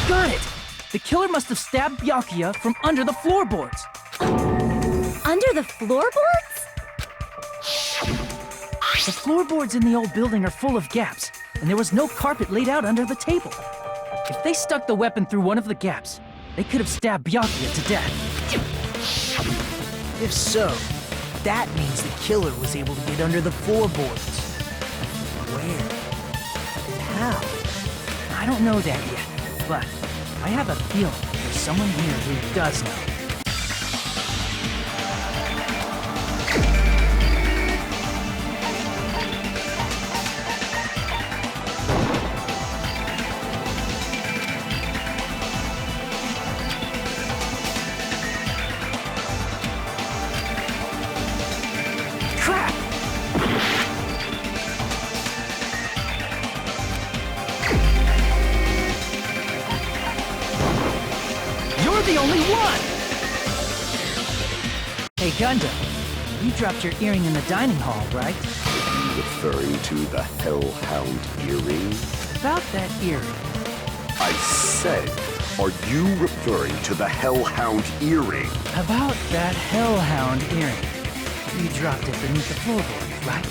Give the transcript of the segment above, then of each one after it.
Got it! The killer must have stabbed Byakuya from under the floorboards. Under the floorboards? The floorboards in the old building are full of gaps, and there was no carpet laid out under the table. If they stuck the weapon through one of the gaps, they could have stabbed Byakuya to death. If so, that means the killer was able to get under the floorboards. Where? And how? I don't know that yet, but I have a feeling there's someone here who does know. Crap! You're the only one! Hey, Gundam, you dropped your earring in the dining hall, right? Are you referring to the Hellhound earring? About that earring. I said, are you referring to the Hellhound earring? About that Hellhound earring. You dropped it beneath the floorboards, right?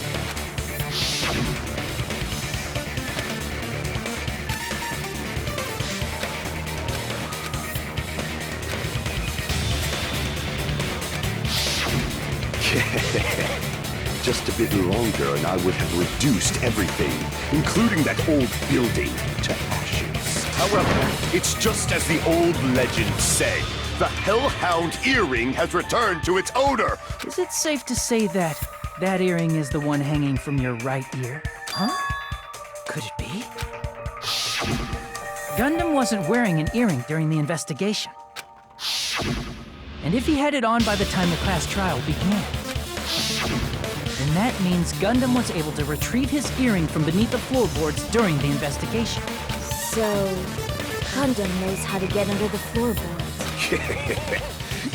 Just a bit longer and I would have reduced everything, including that old building, to ashes. However, it's just as the old legend said. The Hellhound earring has returned to its owner. Is it safe to say that that earring is the one hanging from your right ear? Huh? Could it be? Gundam wasn't wearing an earring during the investigation. And if he had it on by the time the class trial began, then that means Gundam was able to retrieve his earring from beneath the floorboards during the investigation. So, Gundam knows how to get under the floorboards.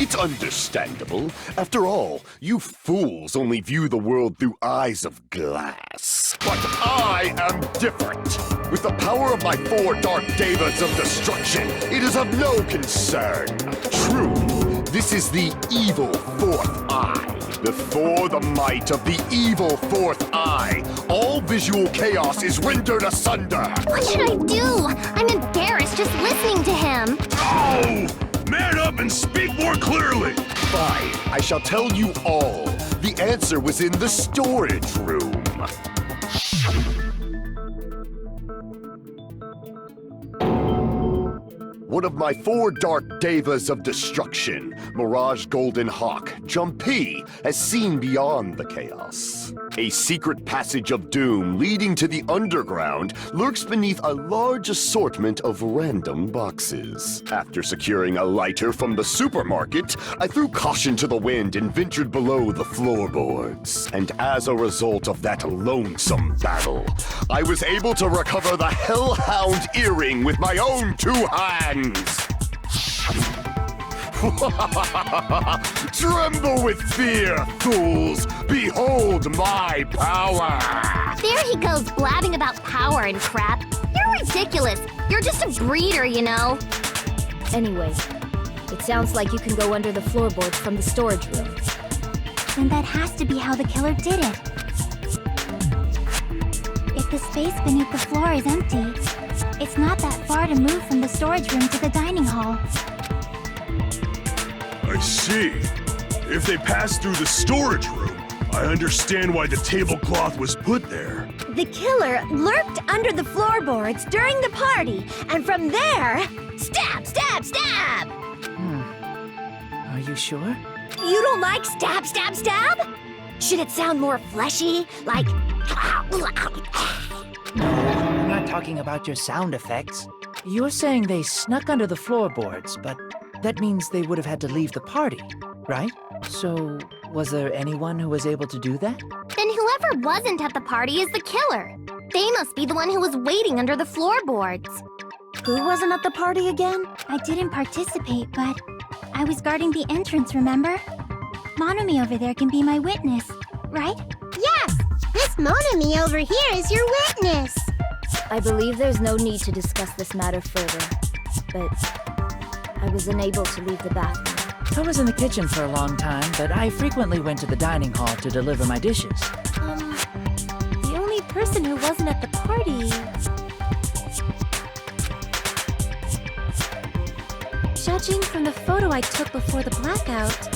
It's understandable. After all, you fools only view the world through eyes of glass. But I am different. With the power of my 4 dark devas of destruction, it is of no concern. True, this is the evil 4th eye. Before the might of the evil 4th eye, all visual chaos is rendered asunder. What should I do? I'm embarrassed just listening to him. Oh! Man up and speak more clearly! Fine, I shall tell you all. The answer was in the storage room. One of my 4 dark devas of destruction, Mirage Golden Hawk, Jumpy, has seen beyond the chaos. A secret passage of doom leading to the underground lurks beneath a large assortment of random boxes. After securing a lighter from the supermarket, I threw caution to the wind and ventured below the floorboards. And as a result of that lonesome battle, I was able to recover the Hellhound earring with my own 2 hands. Tremble with fear, fools! Behold my power! There he goes blabbing about power and crap. You're ridiculous. You're just a breeder, you know. Anyway, it sounds like you can go under the floorboards from the storage room. Then that has to be how the killer did it. If the space beneath the floor is empty, it's not that far to move from the storage room to the dining hall. I see. If they passed through the storage room, I understand why the tablecloth was put there. The killer lurked under the floorboards during the party, and from there, stab, stab, stab! Are you sure? You don't like stab, stab, stab? Should it sound more fleshy, like... I'm not talking about your sound effects. You're saying they snuck under the floorboards, but that means they would have had to leave the party, right? So, was there anyone who was able to do that? Then whoever wasn't at the party is the killer. They must be the one who was waiting under the floorboards. Who wasn't at the party again? I didn't participate, but I was guarding the entrance, remember? Monomi over there can be my witness, right? Yes! This Monomi over here is your witness! I believe there's no need to discuss this matter further. but I was unable to leave the bathroom. I was in the kitchen for a long time, but I frequently went to the dining hall to deliver my dishes. The only person who wasn't at the party... Judging from the photo I took before the blackout...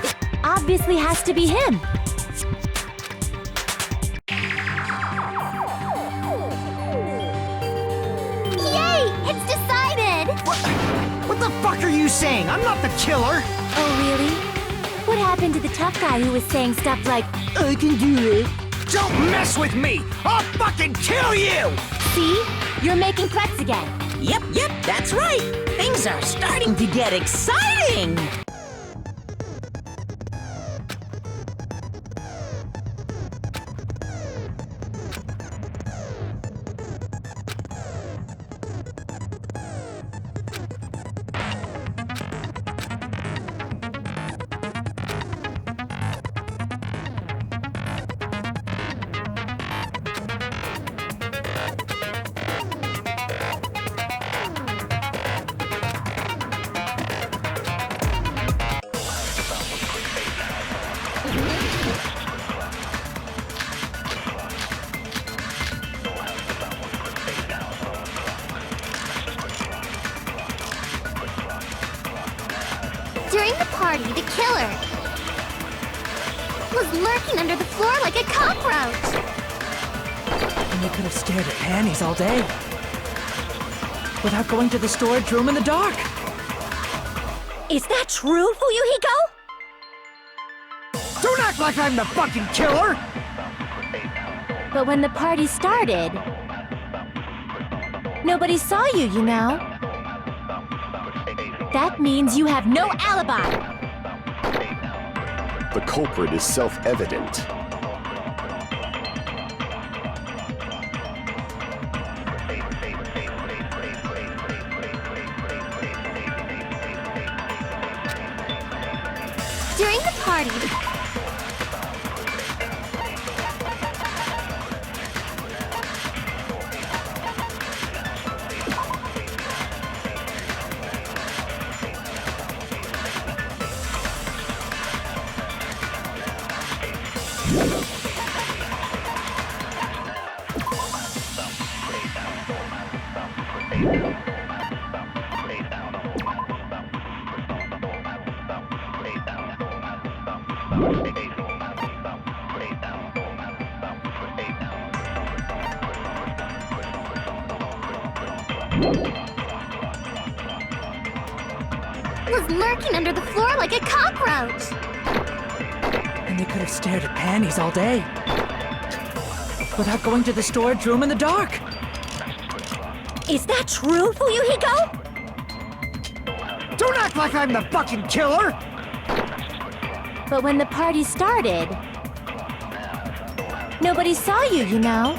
it obviously has to be him! What the fuck are you saying? I'm not the killer! Oh, really? What happened to the tough guy who was saying stuff like, I can do it. Don't mess with me! I'll fucking kill you! see? You're making threats again. Yep, that's right. Things are starting to get exciting. During the party, the killer was lurking under the floor like a cockroach. And they could have stared at panties all day without going to the storage room in the dark. Is that true, Fuyuhiko? Don't act like I'm the fucking killer! But when the party started, nobody saw you, you know. That means you have no alibi. The culprit is self-evident. During the party, was lurking under the floor like a cockroach. And they could have stared at panties all day without going to the storage room in the dark. Is that true, Fuyuhiko? Don't act like I'm the fucking killer! But when the party started, nobody saw you, you know.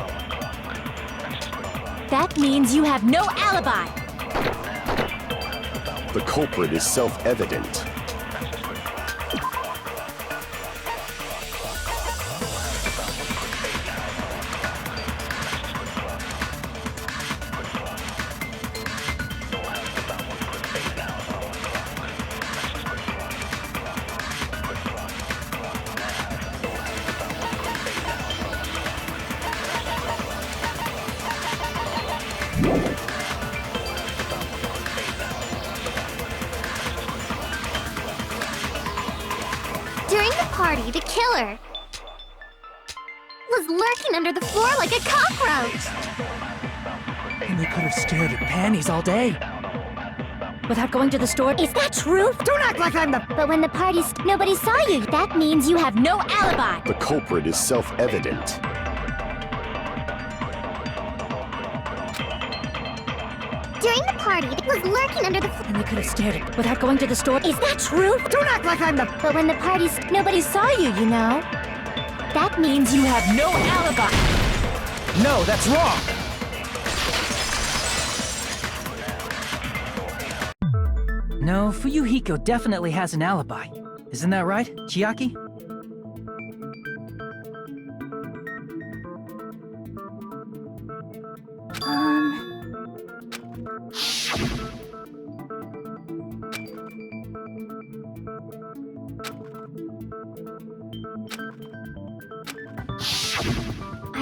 That means you have no alibi. The culprit is self-evident. During the party, the killer was lurking under the floor like a cockroach. And they could have stared at panties all day without going to the store. Is that true? Don't act like I'm the... But when the party nobody saw you. That means you have no alibi. The culprit is self-evident. During the party, it was lurking under the And they could have stared at without going to the store. Is that true? Don't act like I'm the... But when the party nobody saw you, you know. That means you have no alibi. No, that's wrong! No, Fuyuhiko definitely has an alibi. Isn't that right, Chiaki? I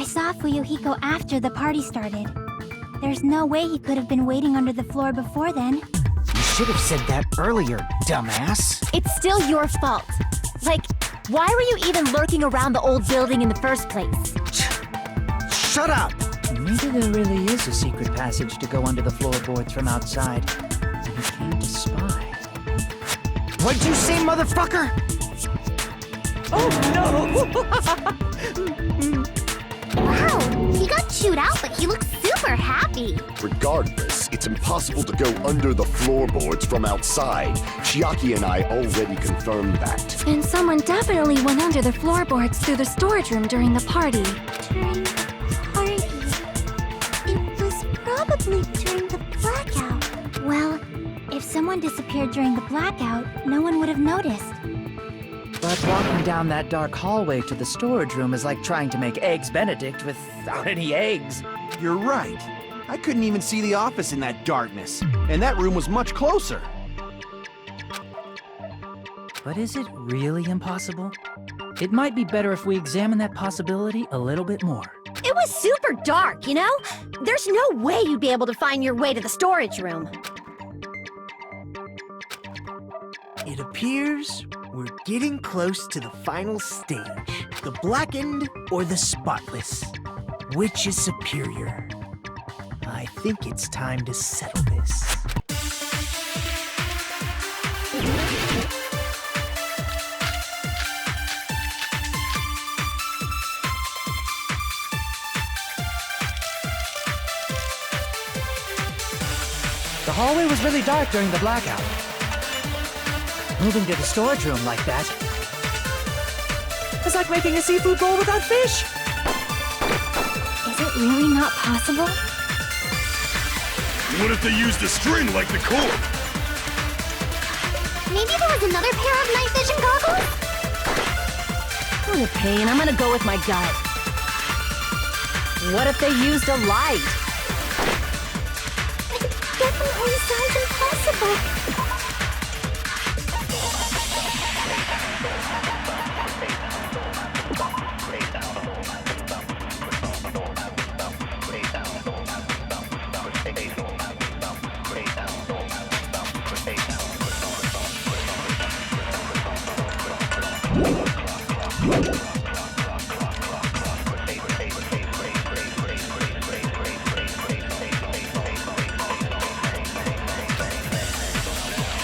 saw Fuyuhiko after the party started. There's no way he could have been waiting under the floor before then. You should have said that earlier, dumbass. It's still your fault. Like, why were you even lurking around the old building in the first place? Shut up! Maybe there really is a secret passage to go under the floorboards from outside. And he came to spy. What'd you say, motherfucker? Wow, he got chewed out, but he looks super happy. Regardless, it's impossible to go under the floorboards from outside. Chiaki and I already confirmed that. And someone definitely went under the floorboards through the storage room during the party. During the party. It was probably during the blackout. Well, if someone disappeared during the blackout, no one would have noticed. But walking down that dark hallway to the storage room is like trying to make Eggs Benedict without any eggs. You're right. I couldn't even see the office in that darkness, and that room was much closer. But is it really impossible? It might be better if we examine that possibility a little bit more. It was super dark, you know? There's no way you'd be able to find your way to the storage room. It appears we're getting close to the final stage. The blackened or the spotless? Which is superior? I think it's time to settle this. The hallway was really dark during the blackout. Moving to the storage room like that is like making a seafood bowl without fish. Is it really not possible? What if they used a string like the cord? Maybe there was another pair of night vision goggles? What a pain. I'm gonna go with my gut. What if they used a light? It definitely sounds impossible.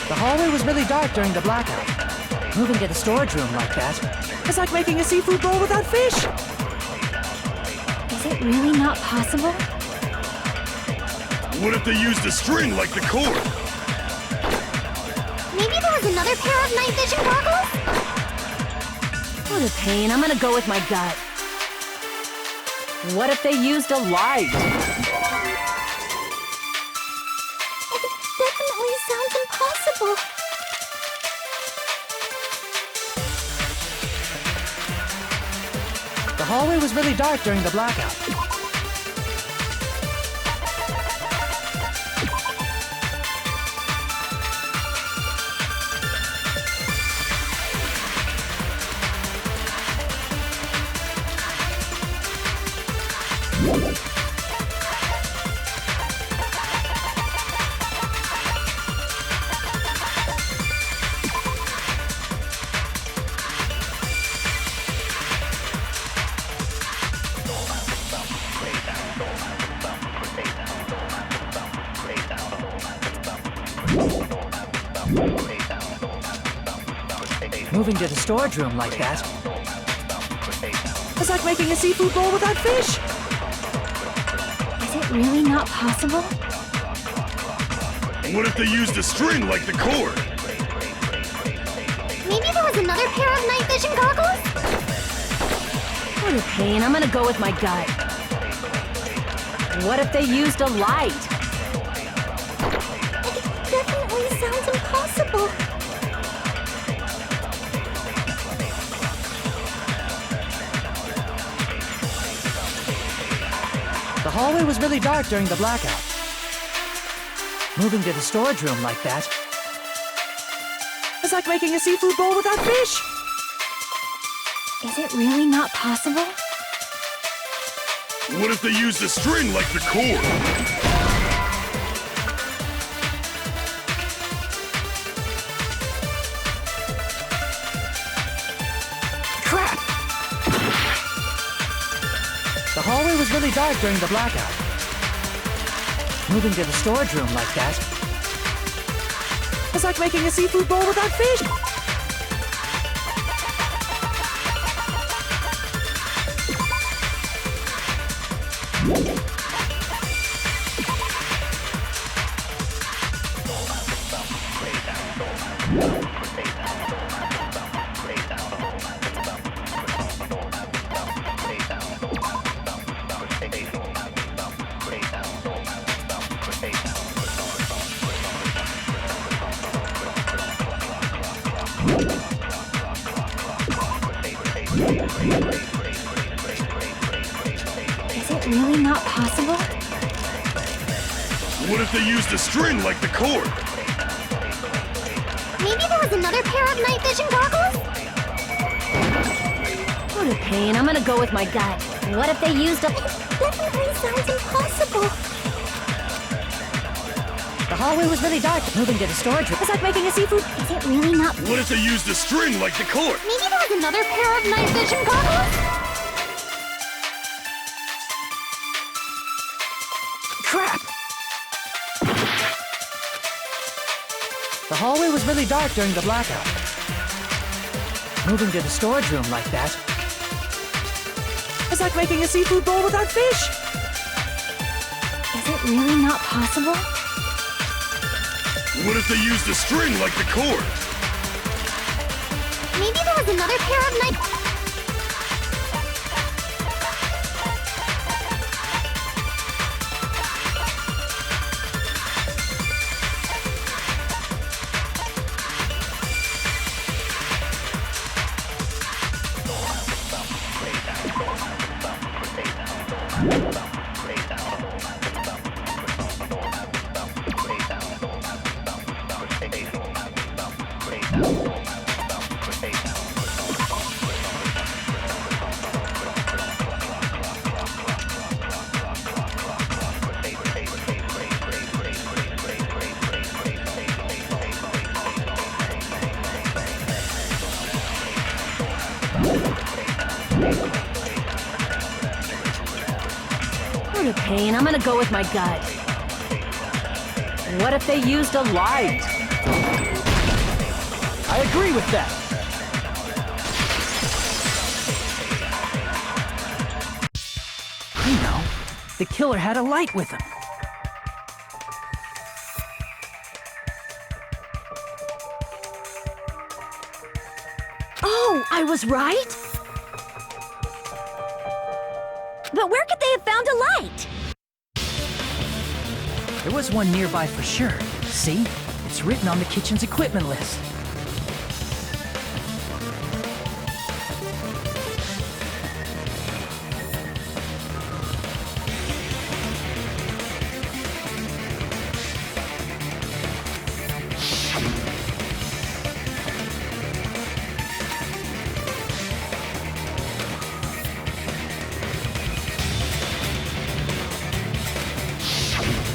The hallway was really dark during the blackout. Moving to the storage room like that is like making a seafood bowl without fish. Is it really not possible? What if they used a string like the cord? Maybe there was another pair of night vision goggles? What a pain. I'm gonna go with my gut. What if they used a light? It definitely sounds impossible. The hallway was really dark during the blackout. Moving to the storage room like that is like making a seafood bowl without fish. Is it really not possible? What if they used a string like the cord? Maybe there was another pair of night vision goggles? What a pain. I'm gonna go with my gut. What if they used a light? It definitely sounds impossible. The hallway was really dark during the blackout. Moving to the storage room like that. It's like making a seafood bowl without fish. Is it really not possible? What if they used a string like the cord? Crap! The hallway was really dark during the blackout. Moving to the storage room like that. It's like making a seafood bowl without fish. Is it really not possible? What if they used a string like the cord? Maybe there was another pair of night vision goggles? What a pain. I'm gonna go with my gut. What if they used a... Definitely sounds impossible. The hallway was really dark. Moving to the storage room. It's like making a seafood... Is it really not? What if they used a string like the cord? Maybe there was another pair of night vision goggles? Crap! The hallway was really dark during the blackout. Moving to the storage room like that. It's like making a seafood bowl without fish. Is it really not possible? What if they used a string like the cord? Maybe there was another pair of night... What a pain. I'm gonna go with my gut. What if they used a light? I agree with that. You know, the killer had a light with him. Oh, I was right? But where could they have found a light? There was one nearby for sure. See? It's written on the kitchen's equipment list.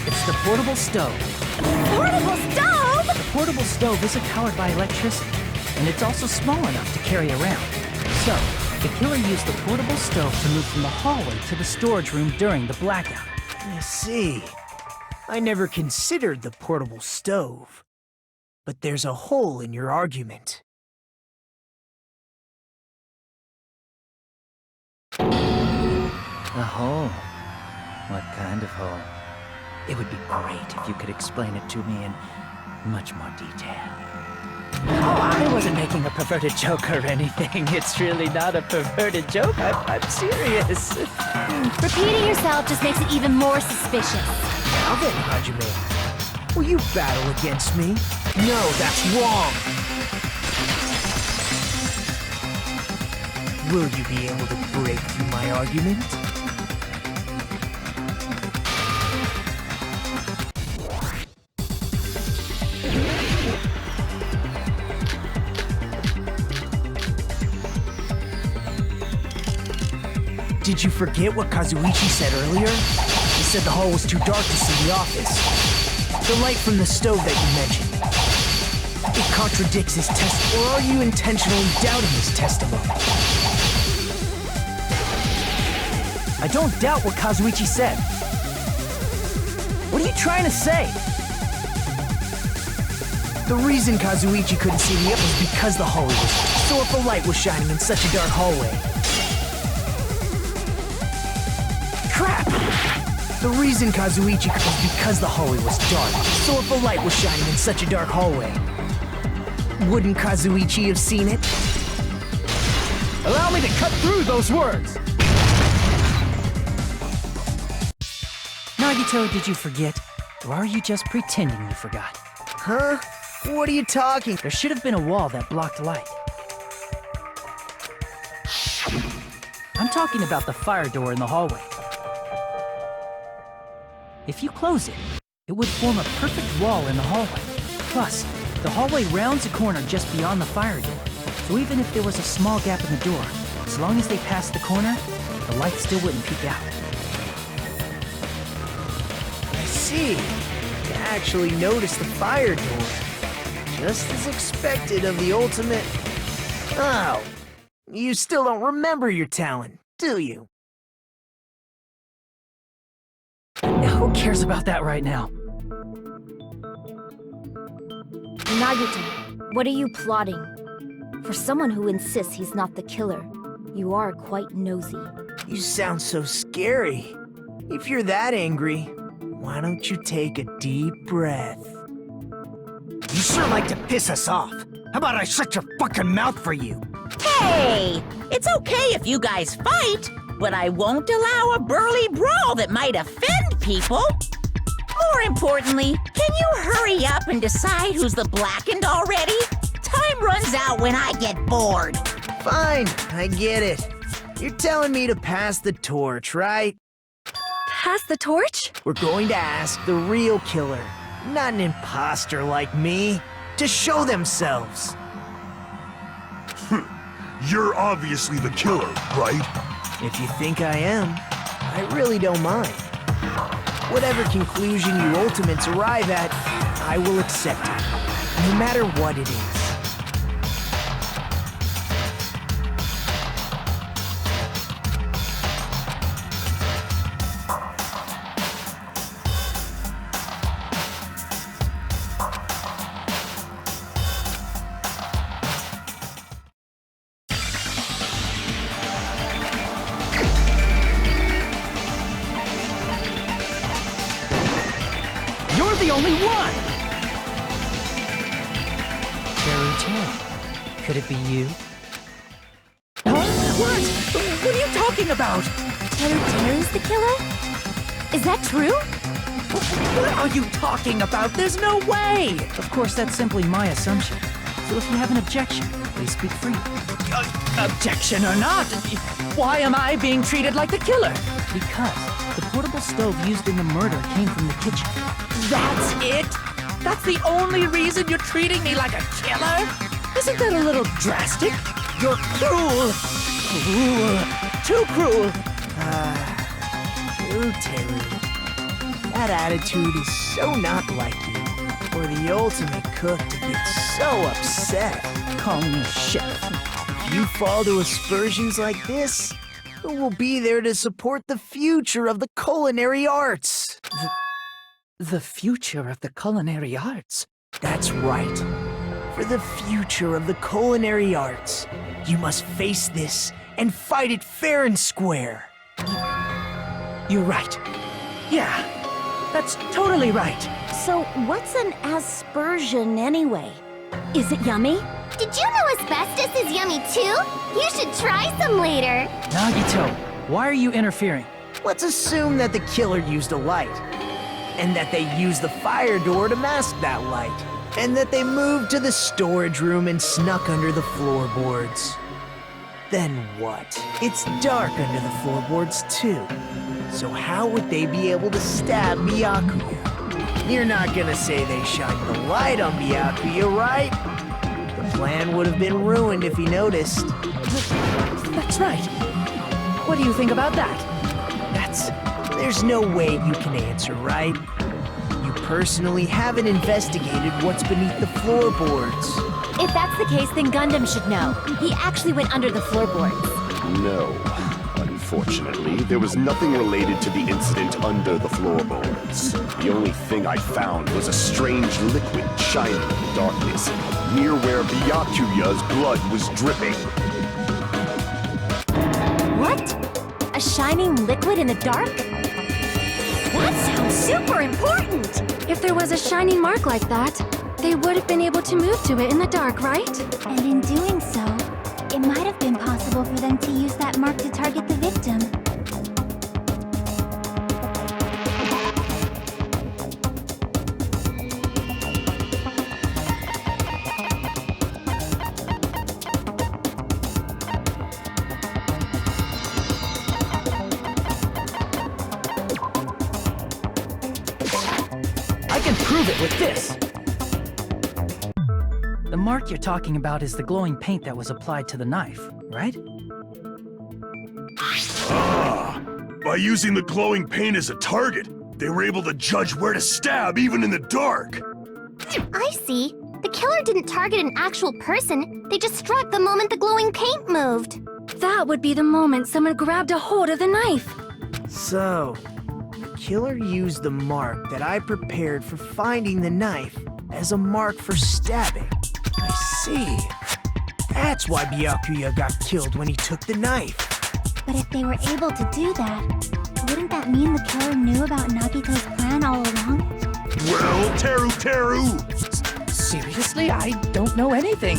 It's the portable stove. Portable stove? The portable stove isn't powered by electricity, and it's also small enough to carry around. So, the killer used the portable stove to move from the hallway to the storage room during the blackout. I see. I never considered the portable stove. But there's a hole in your argument. A hole? What kind of hole? It would be great if you could explain it to me in much more detail. Oh, I wasn't making a perverted joke or anything. It's really not a perverted joke. I'm serious. Repeating yourself just makes it even more suspicious. Now then, Hajime, will you battle against me? No, that's wrong! Will you be able to break through my argument? Did you forget what Kazuichi said earlier? He said the hall was too dark to see the office. The light from the stove that you mentioned. It contradicts his test, or are you intentionally doubting his testimony? I don't doubt what Kazuichi said. What are you trying to say? The reason Kazuichi couldn't see the up was because the hallway was dark. So if the light was shining in such a dark hallway... Crap! The reason Kazuichi was because the hallway was dark. So if the light was shining in such a dark hallway, wouldn't Kazuichi have seen it? Allow me to cut through those words! Nagito, did you forget? Or are you just pretending you forgot? Huh? What are you talking? There should have been a wall that blocked light. I'm talking about the fire door in the hallway. If you close it, it would form a perfect wall in the hallway. Plus, the hallway rounds a corner just beyond the fire door. So even if there was a small gap in the door, as long as they passed the corner, the light still wouldn't peek out. I see. You actually noticed the fire door. Just as expected of the ultimate... Oh, you still don't remember your talent, do you? Who cares about that right now? Nagito, what are you plotting? For someone who insists he's not the killer, you are quite nosy. You sound so scary. If you're that angry, why don't you take a deep breath? You sure like to piss us off. How about I shut your fucking mouth for you? Hey! It's okay if you guys fight, but I won't allow a burly brawl that might offend people. More importantly, can you hurry up and decide who's the blackened already? Time runs out when I get bored. Fine, I get it. You're telling me to pass the torch, right? Pass the torch? We're going to ask the real killer, not an imposter like me, to show themselves. You're obviously the killer, right? If you think I am, I really don't mind. Whatever conclusion you ultimates arrive at, I will accept it, no matter what it is. You're the only one! Teru, could it be you? Huh? What? What are you talking about? Teru's the killer? Is that true? What are you talking about? There's no way! Of course, that's simply my assumption. So if you have an objection, please speak freely. Objection or not, why am I being treated like the killer? Because the portable stove used in the murder came from the kitchen. That's it? That's the only reason you're treating me like a killer? Isn't that a little drastic? You're cruel! Cruel! Too cruel! Teru. That attitude is so not like you. For the ultimate cook to get so upset. Call me chef. If you fall to aspersions like this, who will be there to support the future of the culinary arts? The future of the culinary arts? That's right. For the future of the culinary arts, you must face this and fight it fair and square. You're right. Yeah, that's totally right. So what's an aspersion anyway? Is it yummy? Did you know asbestos is yummy too? You should try some later. Nagito, why are you interfering? Let's assume that the killer used a light, and that they used the fire door to mask that light, and that they moved to the storage room and snuck under the floorboards. Then what? It's dark under the floorboards too. So how would they be able to stab Byakuya? You're not gonna say they shined the light on Byakuya, right? The plan would have been ruined if he noticed. That's right. What do you think about that? There's no way you can answer, right? You personally haven't investigated what's beneath the floorboards. If that's the case, then Gundam should know. He actually went under the floorboards. No. Unfortunately, there was nothing related to the incident under the floorboards. The only thing I found was a strange liquid shining in the darkness, near where Byakuya's blood was dripping. What? A shining liquid in the dark? That sounds super important! If there was a shining mark like that, they would have been able to move to it in the dark, right? And in doing so, it might have been possible for them to use that mark to target the victim. I can prove it with this. The mark you're talking about is the glowing paint that was applied to the knife, right? Ah! By using the glowing paint as a target, they were able to judge where to stab even in the dark. I see. The killer didn't target an actual person. They just struck the moment the glowing paint moved. That would be the moment someone grabbed a hold of the knife. So, the killer used the mark that I prepared for finding the knife as a mark for stabbing. I see. That's why Byakuya got killed when he took the knife. But if they were able to do that, wouldn't that mean the killer knew about Nagito's plan all along? Well, Teru! Seriously, I don't know anything.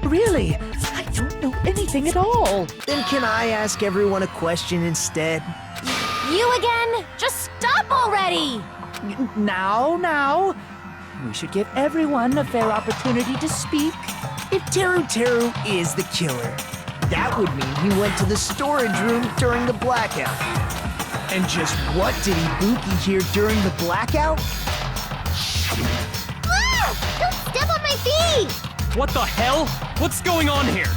Really, I don't know anything at all. Then can I ask everyone a question instead? You again? Just stop already! Now. We should give everyone a fair opportunity to speak. If Teru is the killer, that would mean he went to the storage room during the blackout. And just what did Ibuki hear during the blackout? Ah! Don't step on my feet! What the hell? What's going on here?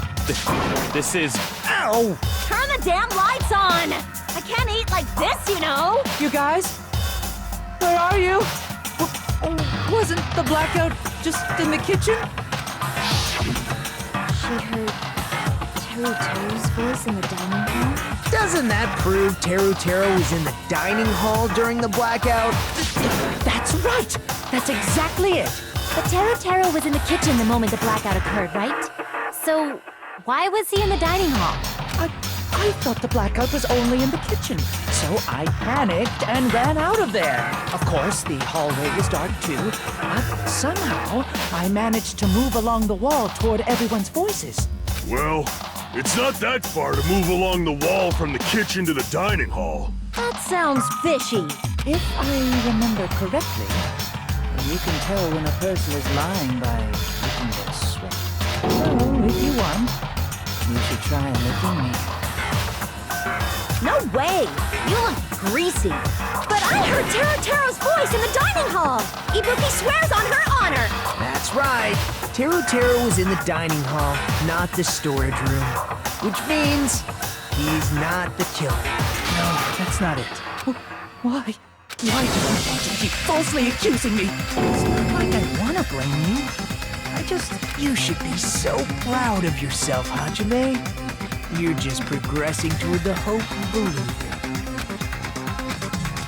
This is... Ow! Turn the damn lights on! I can't eat like this, you know! You guys? Where are you? Wasn't the blackout just in the kitchen? She heard Teru's voice in the dining hall? Doesn't that prove Teru was in the dining hall during the blackout? That's right! That's exactly it! But Teru was in the kitchen the moment the blackout occurred, right? So, why was he in the dining hall? I thought the blackout was only in the kitchen, so I panicked and ran out of there. Of course, the hallway was dark too, but somehow I managed to move along the wall toward everyone's voices. Well, it's not that far to move along the wall from the kitchen to the dining hall. That sounds fishy. If I remember correctly, you can tell when a person is lying by looking at their sweat. So, if you want, you should try licking me. No way! You look greasy. But I heard Teru's voice in the dining hall! Ibuki swears on her honor! That's right. Teru was in the dining hall, not the storage room. Which means he's not the killer. No, that's not it. Why? Why do you want to keep falsely accusing me? It's not like I want to blame you. You should be so proud of yourself, Hajime. You're just progressing toward the hope you believe in.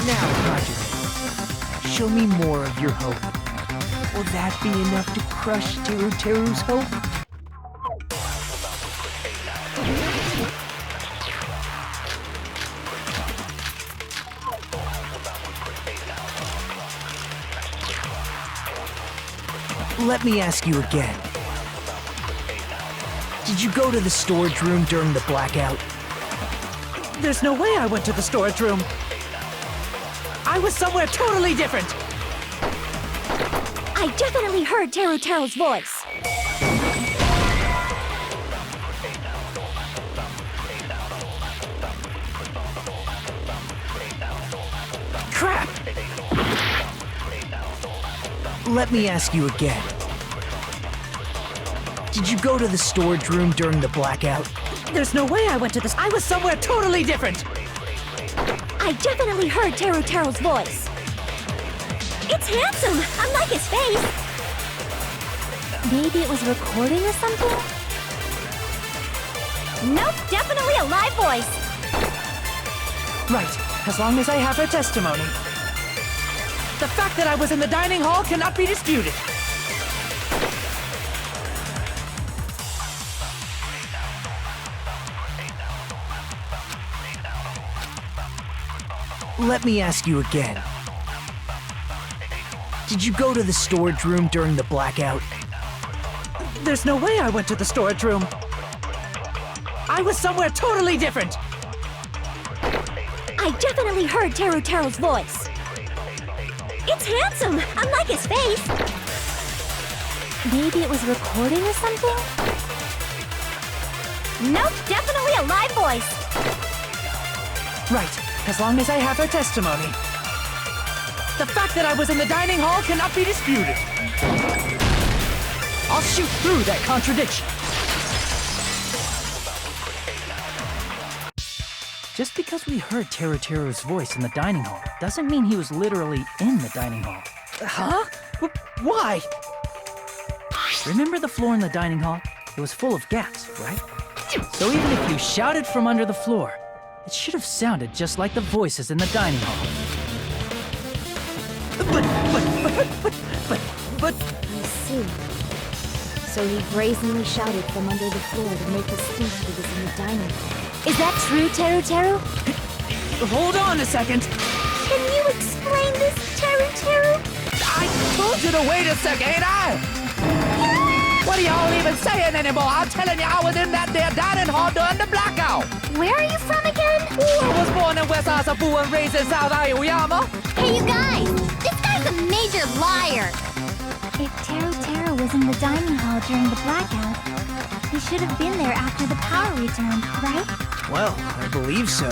Now, Hajime, show me more of your hope. Will that be enough to crush Teru's hope? Let me ask you again. Did you go to the storage room during the blackout? There's no way I went to the storage room. I was somewhere totally different. I definitely heard Teru's voice. Crap! Let me ask you again. Did you go to the storage room during the blackout? There's no way I went to this. I was somewhere totally different. I definitely heard Terutero's voice. It's handsome, unlike his face. Maybe it was recording or something? Nope, definitely a live voice. Right, as long as I have her testimony. The fact that I was in the dining hall cannot be disputed. Let me ask you again. Did you go to the storage room during the blackout? There's no way I went to the storage room. I was somewhere totally different. I definitely heard Terutero's voice. It's handsome, unlike his face. Maybe it was recording or something? Nope, definitely a live voice. Right, as long as I have her testimony. The fact that I was in the dining hall cannot be disputed. I'll shoot through that contradiction. Just because we heard Terutero's voice in the dining hall doesn't mean he was literally in the dining hall. Huh? Why? Remember the floor in the dining hall? It was full of gaps, right? So even if you shouted from under the floor, it should have sounded just like the voices in the dining hall. But... I see. So he brazenly shouted from under the floor to make us think he was in the dining hall. Is that true, Teruteru? Hold on a second. Can you explain this, Teruteru? I told you to wait a second, ain't I? What are y'all even saying anymore? I'm telling you, I was in that there dining hall during the blackout. Where are you from again? I was born in West Asabu and raised in South Aoyama. Hey, you guys! This guy's a major liar! If Teruteru was in the dining hall during the blackout, he should have been there after the power returned, right? Well, I believe so.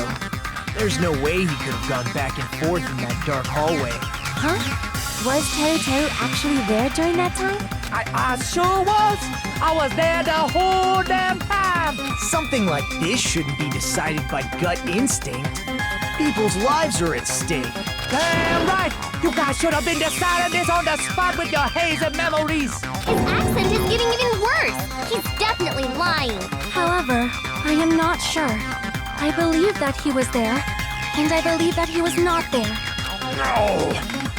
There's no way he could have gone back and forth in that dark hallway. Huh? Was Teruteru actually there during that time? I sure was. I was there the whole damn time. Something like this shouldn't be decided by gut instinct. People's lives are at stake. Damn right. You guys should have been deciding this on the spot with your hazy memories. His accent is getting even worse! He's definitely lying! However, I am not sure. I believe that he was there, and I believe that he was not there. No!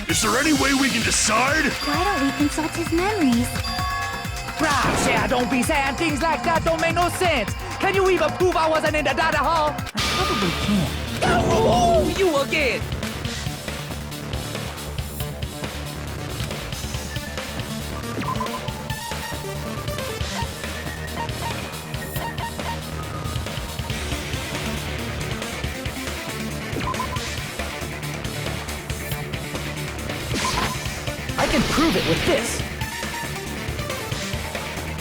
Is there any way we can decide? Why don't we consult his memories? Bruh, yeah, don't be saying things like that. Don't make no sense. Can you even prove I wasn't in the dining hall? I probably can. Oh, you again! I can prove it with this.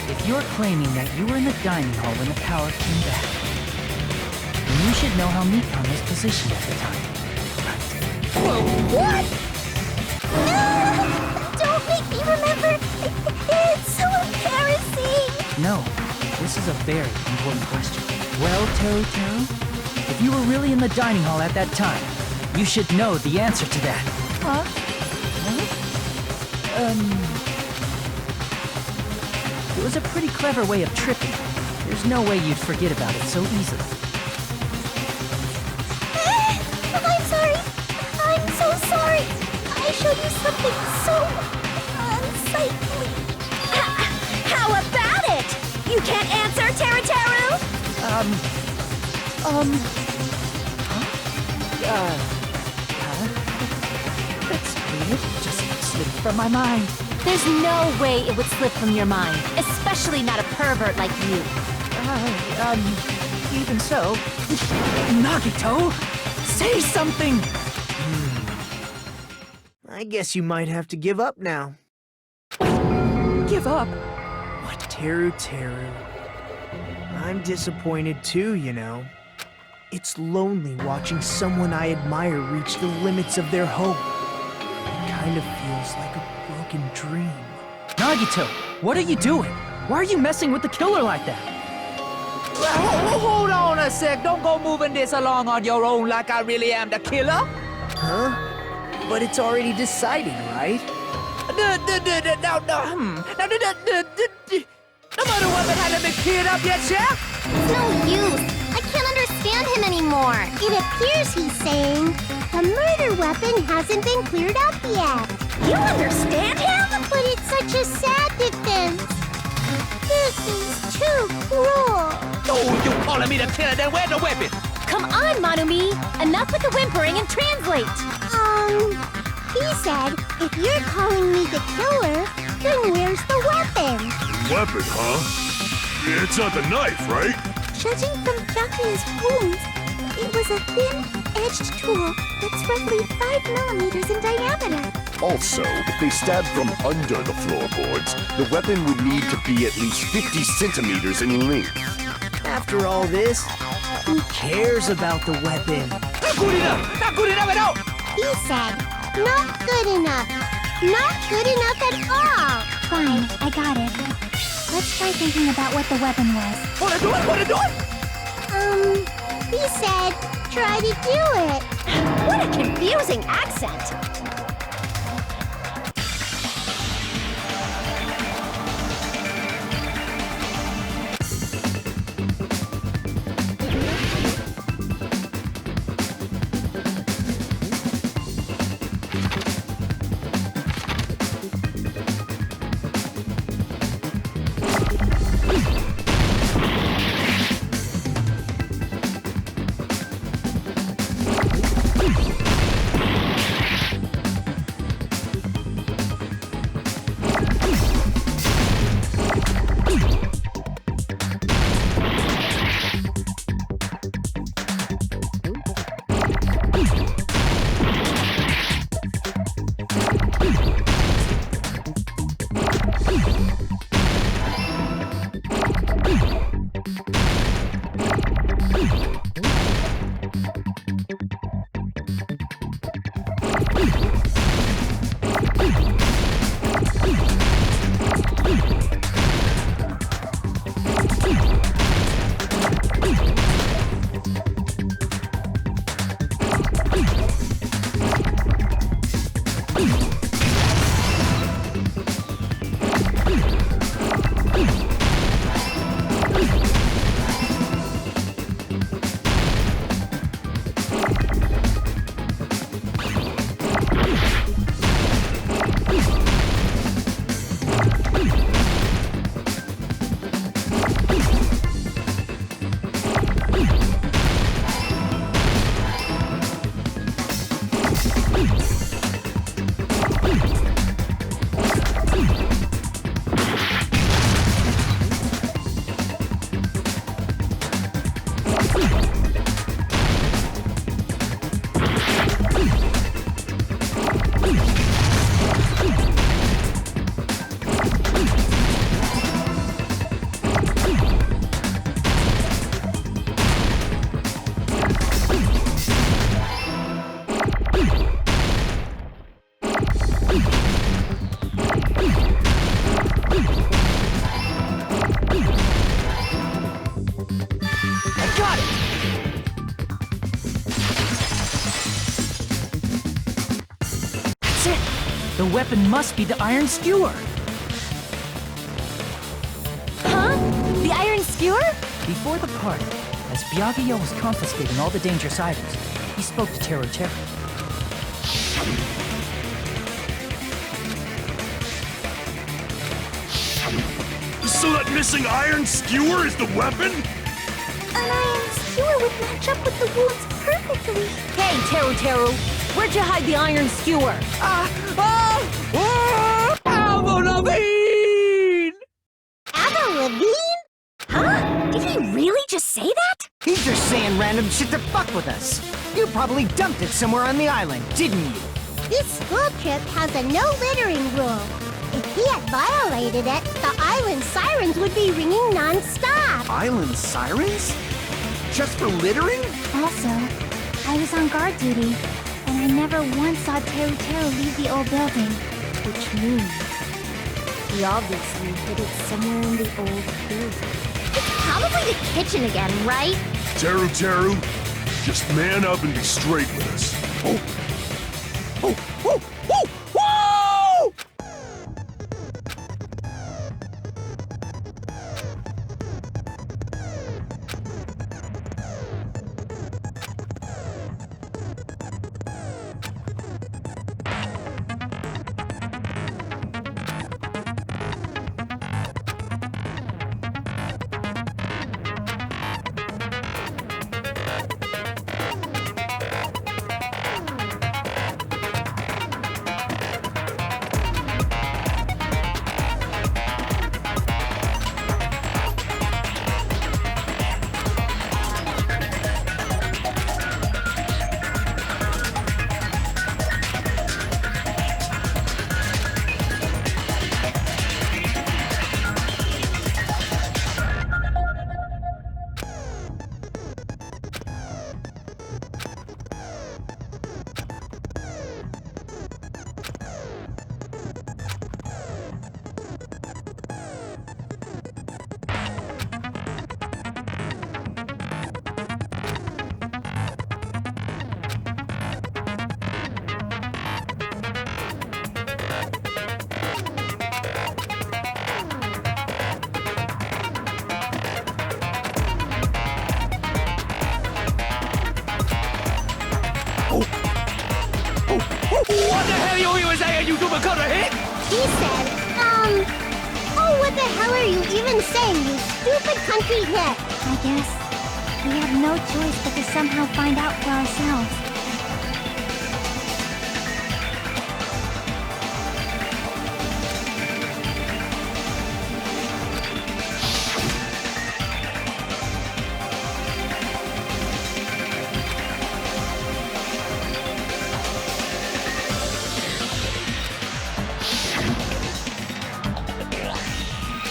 If you're claiming that you were in the dining hall when the power came back, then you should know how Mikon was positioned at the time. What? No! Don't make me remember! It's so embarrassing! No, this is a very important question. Well, Teru, if you were really in the dining hall at that time, you should know the answer to that. Huh? It was a pretty clever way of tripping. There's no way you'd forget about it so easily. I'm sorry. I'm so sorry. I showed you something so unsightly. How about it? You can't answer, Teruteru? That's weird. Just slipped from my mind. There's no way it would slip from your mind, especially not a pervert like you. Even so. Nagito, say something! I guess you might have to give up now. Give up? What, Teru? I'm disappointed too, you know. It's lonely watching someone I admire reach the limits of their hope. It kind of feels like a broken dream. Nagito, what are you doing? Why are you messing with the killer like that? Hold on a sec. Don't go moving this along on your own like I really am the killer. Huh? But it's already decided, right? No murder weapon hasn't been cleared up yet, Chef. It's no use. I can't understand him anymore. It appears he's saying the murder weapon hasn't been cleared up yet. You understand him? But it's such a sad defense. This is too cruel. Oh, you calling me the killer? Then where's the weapon? Come on, Manumi. Enough with the whimpering and translate. He said, if you're calling me the killer, then where's the weapon? Weapon, huh? It's not the knife, right? Judging from Byakuya's wounds, it was a thin-edged tool that's roughly 5 millimeters in diameter. Also, if they stabbed from under the floorboards, the weapon would need to be at least 50 centimeters in length. After all this, who cares about the weapon? Not good enough! Not good enough at all! He said, not good enough. Not good enough at all. Fine, I got it. Let's try thinking about what the weapon was. What to do it? He said, try to do it. What a confusing accent. The weapon must be the iron skewer. Huh? The iron skewer? Before the party, as Byakuya was confiscating all the dangerous items, he spoke to Tero. So that missing iron skewer is the weapon? An iron skewer would match up with the wounds perfectly. Hey, Teru, where'd you hide the iron skewer? Avril Lavigne! Avril Lavigne? Huh? Did he really just say that? He's just saying random shit to fuck with us. You probably dumped it somewhere on the island, didn't you? This school trip has a no littering rule. If he had violated it, the island sirens would be ringing non-stop. Island sirens? Just for littering? Also, I was on guard duty, and I never once saw Teru leave the old building. Which means he obviously hid it somewhere in the old building. It's Probably the kitchen again, right? Teru Teru, just man up and be straight with us. What the hell you even saying, you double-cutter hit? He said, oh, what the hell are you even saying, you stupid country hit? I guess we have no choice but to somehow find out for ourselves.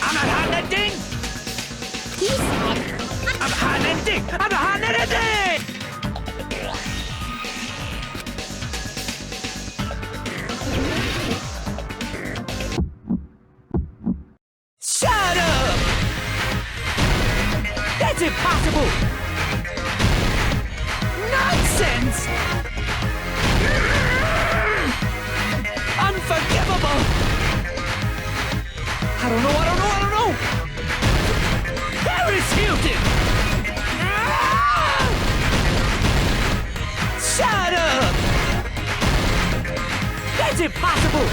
I'm not hiding that thing! He said, I'm hiding that thing! I'm not hiding that thing! Shut up! That's impossible! Nonsense! Unforgivable! I don't know! Paris Hilton! Ah! Shut up! That's impossible!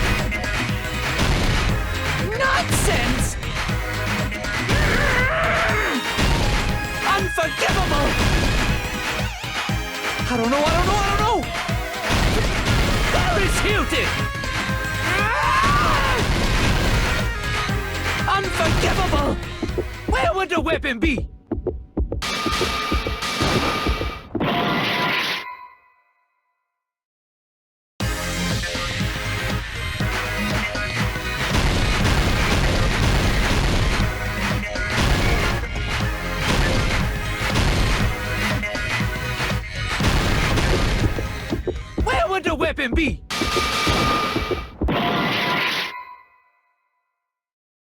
Nonsense! Unforgivable! I don't know! Paris Hilton! Ah! Unforgivable! Where would the weapon be? Where would the weapon be?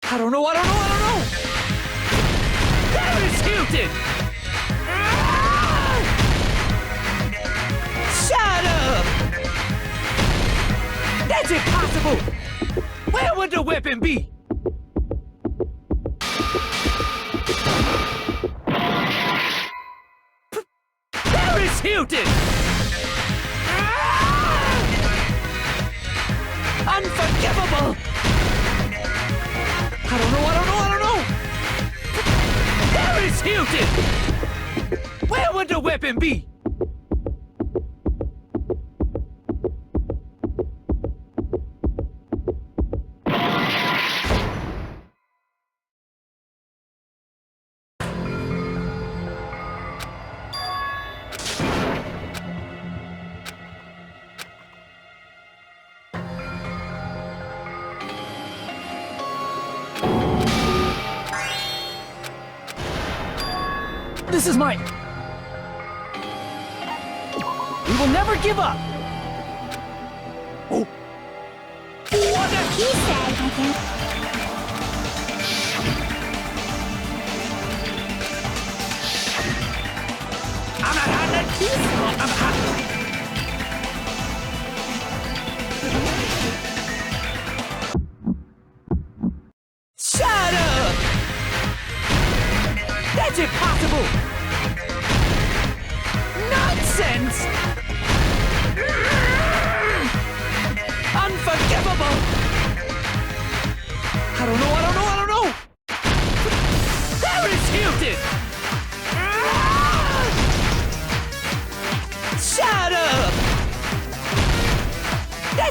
I don't know. Paris Hilton! Ah! Shut up! That's impossible! Where would the weapon be? Paris Hilton! Ah! Unforgivable! I don't know. Paris Hilton! Where would the weapon be? This is mine. We will never give up. Oh. What the... he said, I guess.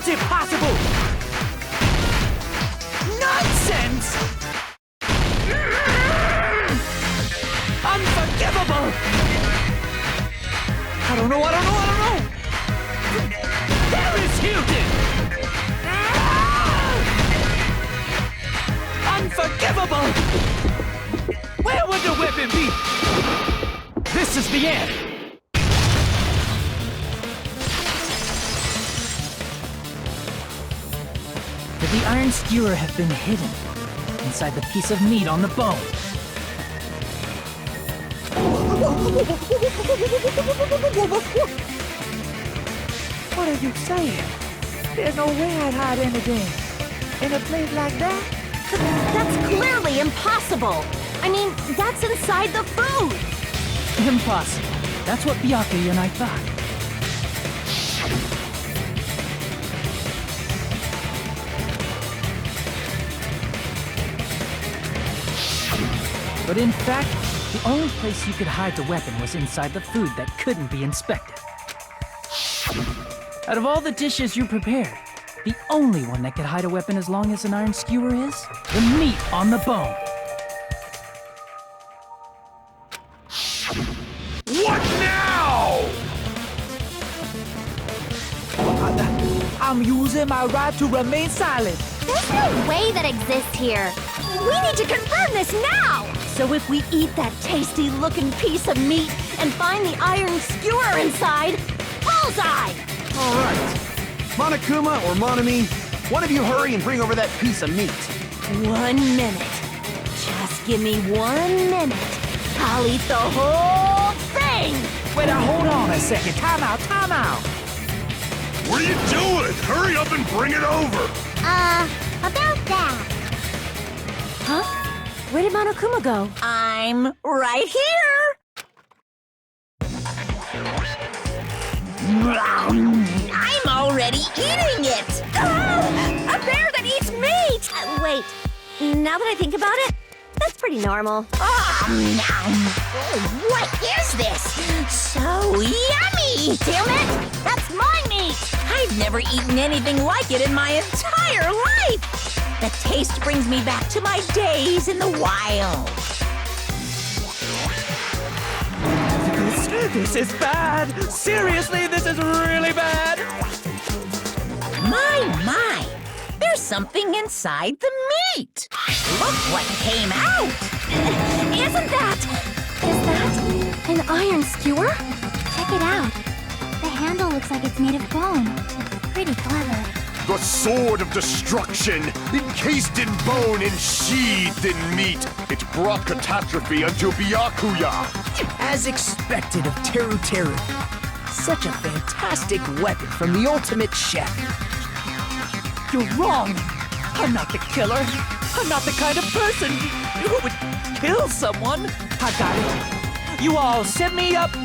How's it possible? Nonsense! Unforgivable! I don't know. There is Hilton! Unforgivable! Where would the weapon be? This is the end! Could the iron skewer have been hidden inside the piece of meat on the bone? What are you saying? There's no way I'd hide anything in a place like that. That's clearly impossible. I mean, that's inside the food. Impossible. That's what Byakuya and I thought. But in fact, the only place you could hide the weapon was inside the food that couldn't be inspected. Out of all the dishes you prepared, the only one that could hide a weapon as long as an iron skewer is the meat on the bone. What now? I'm using my right to remain silent. There's no way that exists here. We need to confirm this now! So if we eat that tasty-looking piece of meat and find the iron skewer inside, bullseye! All right. Monokuma or Monami, one of you hurry and bring over that piece of meat. 1 minute. Just give me 1 minute. I'll eat the whole thing! Wait, now hold on a second. Time out. What are you doing? Hurry up and bring it over! About that. Huh? Where did Monokuma go? I'm right here! I'm already eating it! A bear that eats meat! Wait, now that I think about it, that's pretty normal. What is this? So yummy! Damn it! That's my meat! I've never eaten anything like it in my entire life! The taste brings me back to my days in the wild. This is bad. Seriously, this is really bad. My. There's something inside the meat. Look what came out. Isn't that... Is that an iron skewer? Check it out. The handle looks like it's made of bone. Pretty clever. The sword of destruction, encased in bone and sheathed in meat. It brought catastrophe unto Byakuya. As expected of Teru Teru. Such a fantastic weapon from the ultimate chef. You're wrong. I'm not the killer. I'm not the kind of person who would kill someone. I got it. You all set me up.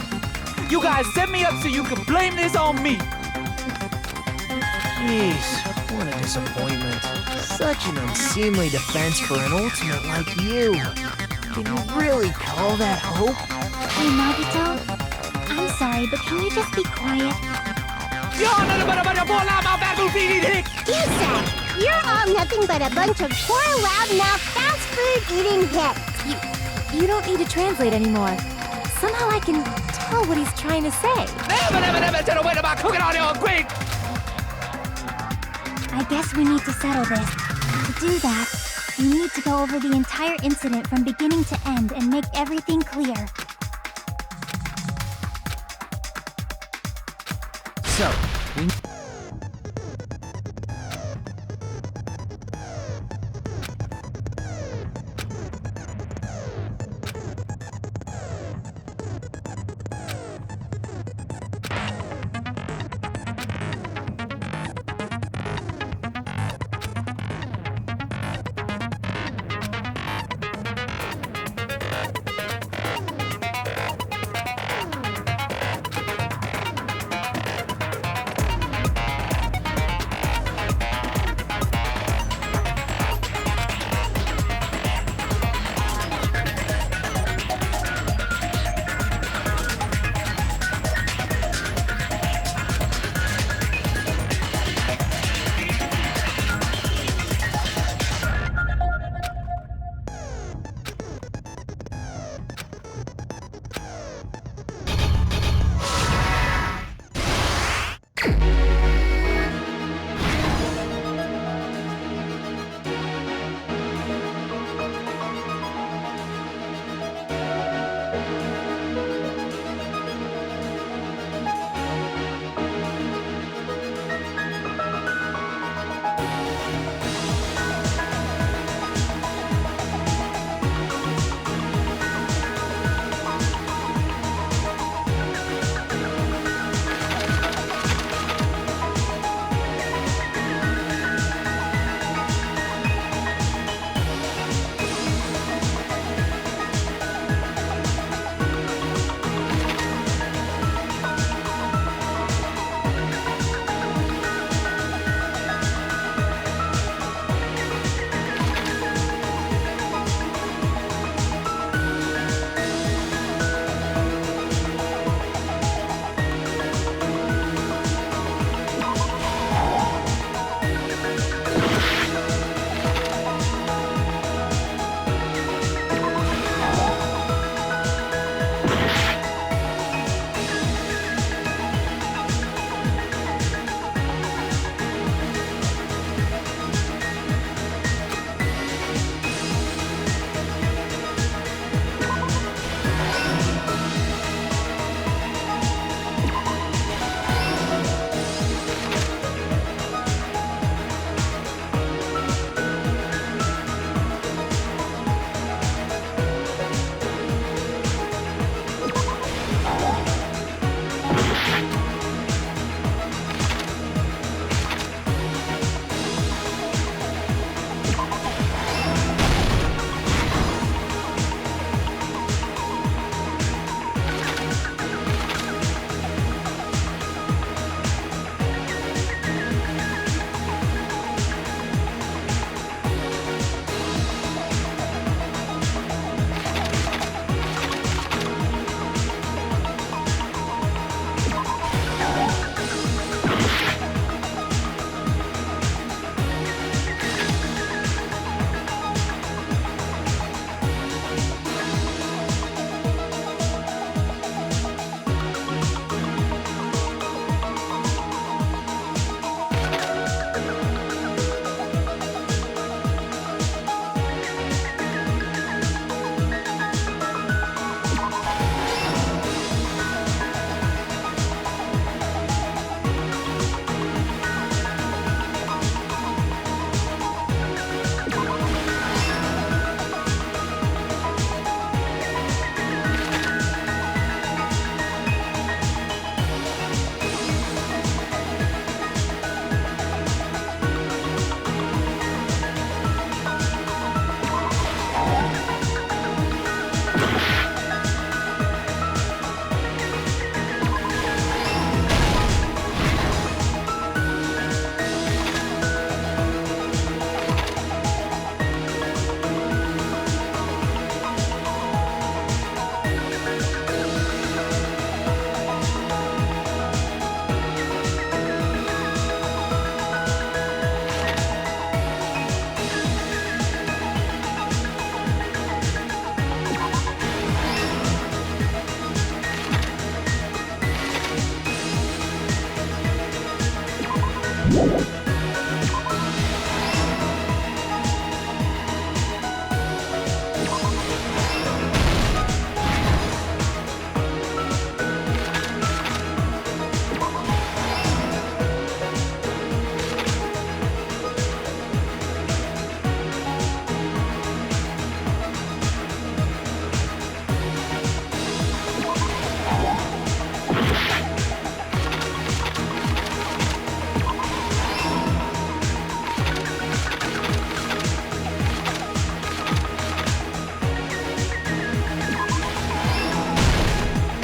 You guys set me up so you can blame this on me. Jeez, what a disappointment. Such an unseemly defense for an ultimate like you. Can you really call that hope? Hey, Nagito. I'm sorry, but can you just be quiet? You said you're all nothing but a bunch of poor, loudmouth, fast food eating hicks. You don't need to translate anymore. Somehow I can tell what he's trying to say. I guess we need to settle this. To do that, we need to go over the entire incident from beginning to end and make everything clear. So, we...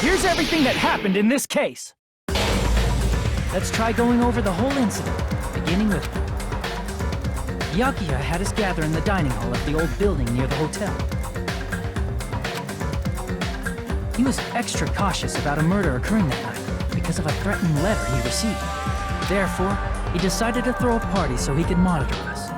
Here's everything that happened in this case. Let's try going over the whole incident, beginning with Byakuya had us gather in the dining hall of the old building near the hotel. He was extra cautious about a murder occurring that night because of a threatening letter he received. Therefore, he decided to throw a party so he could monitor us.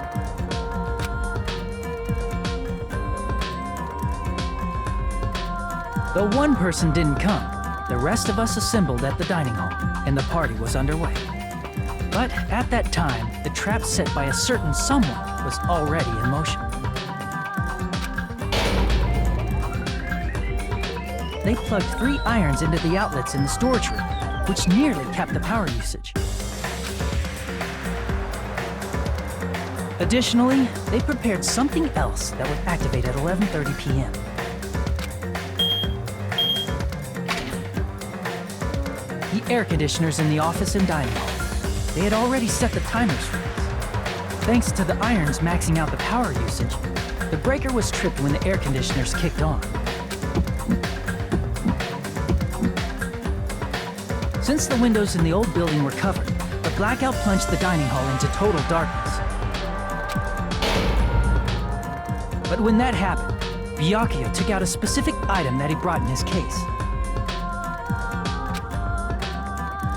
Though one person didn't come, the rest of us assembled at the dining hall, and the party was underway. But at that time, the trap set by a certain someone was already in motion. They plugged 3 irons into the outlets in the storage room, which nearly capped the power usage. Additionally, they prepared something else that would activate at 11:30 p.m. The air conditioners in the office and dining hall. They had already set the timers for this. Thanks to the irons maxing out the power usage, the breaker was tripped when the air conditioners kicked on. Since the windows in the old building were covered, the blackout plunged the dining hall into total darkness. But when that happened, Byakuya took out a specific item that he brought in his case.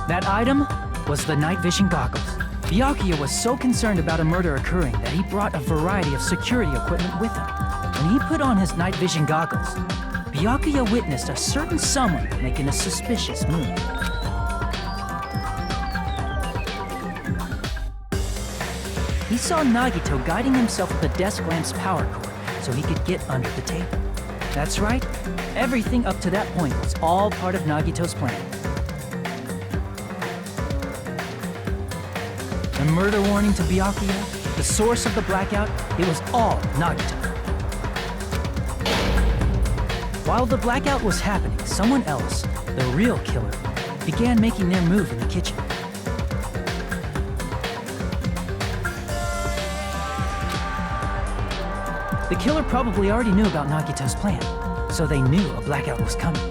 That item was the night vision goggles. Byakuya was so concerned about a murder occurring that he brought a variety of security equipment with him. When he put on his night vision goggles, Byakuya witnessed a certain someone making a suspicious move. He saw Nagito guiding himself with the desk lamp's power cord so he could get under the table. That's right, everything up to that point was all part of Nagito's plan. The murder warning to Byakuya, the source of the blackout, it was all Nagito. While the blackout was happening, someone else, the real killer, began making their move in the kitchen. The killer probably already knew about Nagito's plan, so they knew a blackout was coming.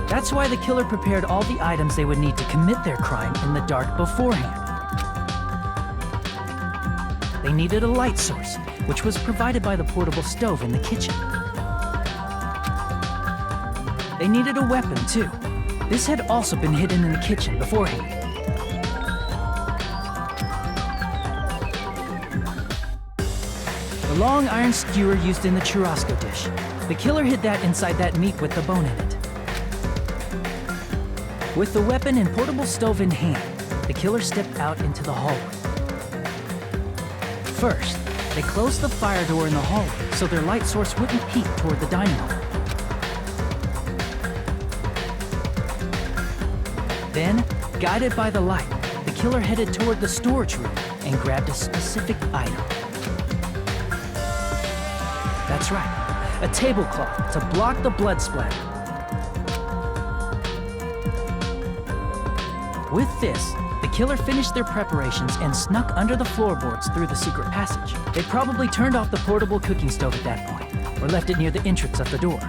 That's why the killer prepared all the items they would need to commit their crime in the dark beforehand. They needed a light source, which was provided by the portable stove in the kitchen. They needed a weapon, too. This had also been hidden in the kitchen beforehand. The long iron skewer used in the churrasco dish. The killer hid that inside that meat with the bone in it. With the weapon and portable stove in hand, the killer stepped out into the hallway. First, they closed the fire door in the hallway so their light source wouldn't peek toward the dining hall. Then, guided by the light, the killer headed toward the storage room and grabbed a specific item. That's right, a tablecloth to block the blood splatter. With this, the killer finished their preparations and snuck under the floorboards through the secret passage. They probably turned off the portable cooking stove at that point, or left it near the entrance of the door.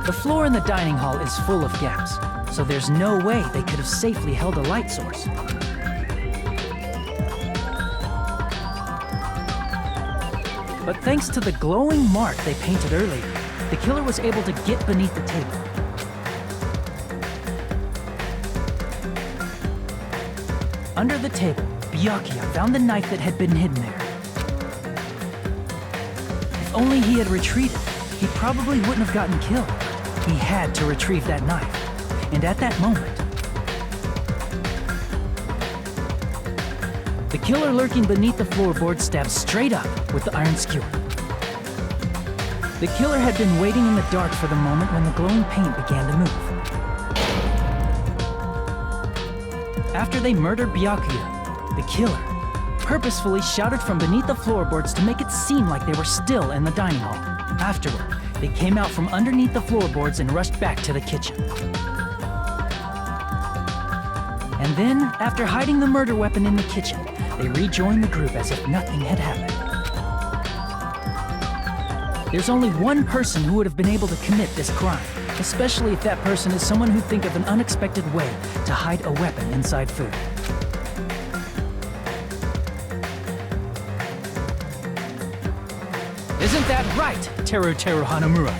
The floor in the dining hall is full of gaps, so there's no way they could have safely held a light source. But thanks to the glowing mark they painted earlier, the killer was able to get beneath the table. Under the table, Byakuya found the knife that had been hidden there. If only he had retreated, he probably wouldn't have gotten killed. He had to retrieve that knife. And at that moment, the killer lurking beneath the floorboard stabbed straight up with the iron skewer. The killer had been waiting in the dark for the moment when the glowing paint began to move. After they murdered Byakuya, the killer purposefully shouted from beneath the floorboards to make it seem like they were still in the dining hall. Afterward, they came out from underneath the floorboards and rushed back to the kitchen. And then, after hiding the murder weapon in the kitchen, they rejoined the group as if nothing had happened. There's only one person who would have been able to commit this crime, especially if that person is someone who'd think of an unexpected way to hide a weapon inside food. Isn't that right, Teru Hanamura?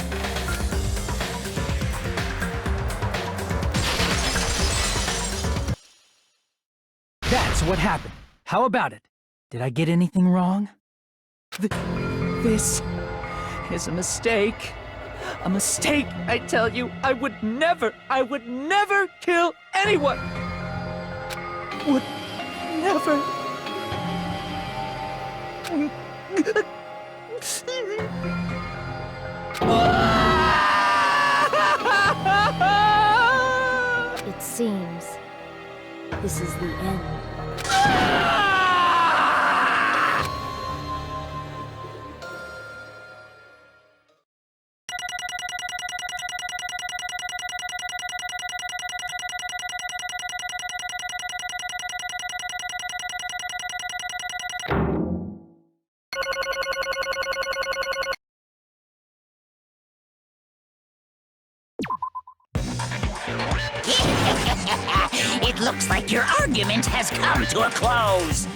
That's what happened. How about it? Did I get anything wrong? This is a mistake. A mistake, I tell you. I would never kill anyone. Would never. It seems this is the end. It looks like your argument has come to a close.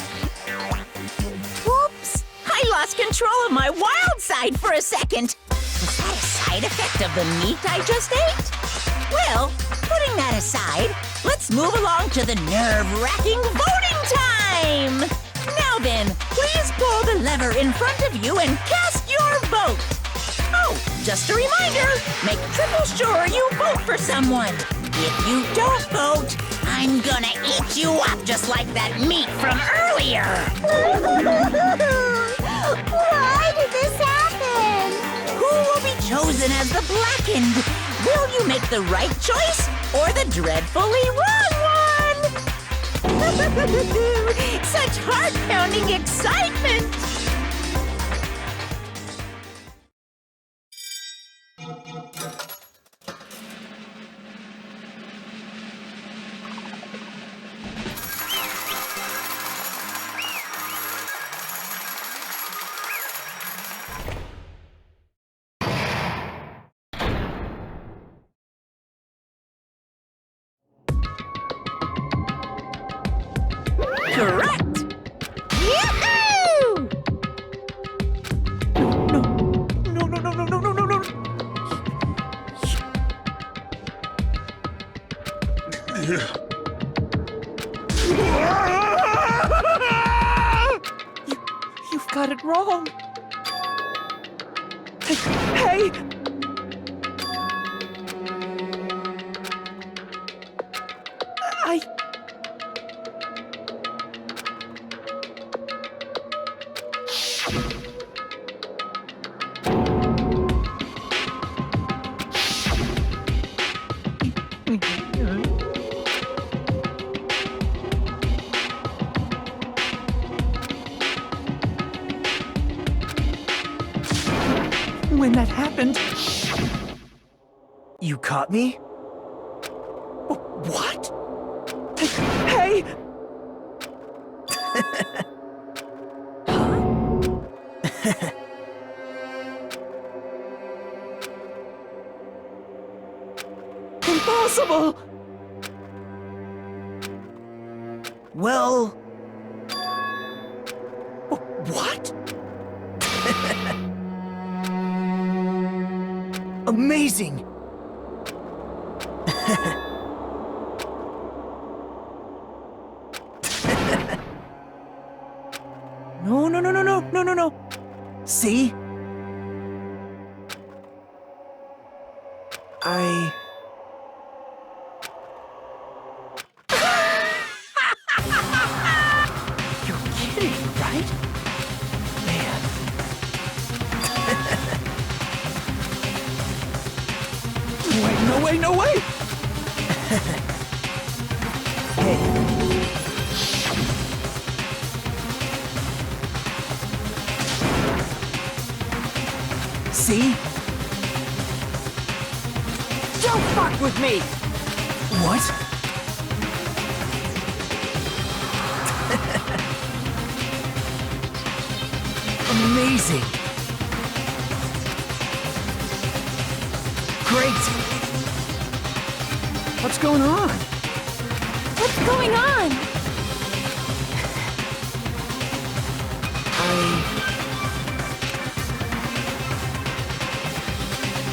Whoops! I lost control of my wild side for a second. Was that a side effect of the meat I just ate? Well, putting that aside, let's move along to the nerve-wracking voting time! Now then, please pull the lever in front of you and cast your vote. Oh, just a reminder, make triple sure you vote for someone. If you don't vote, I'm gonna eat you up just like that meat from earlier! Why did this happen? Who will be chosen as the blackened? Will you make the right choice or the dreadfully wrong one? Such heart-pounding excitement! Correct! Yahoo! No. You've got it wrong. Hey! When that happened, you caught me? What? Hey! Impossible! Well... What? Amazing! No. See? You're kidding, right? Man. Wait, no way, no way! Hey. See? Don't fuck with me! What? Amazing! Great! What's going on? What's going on?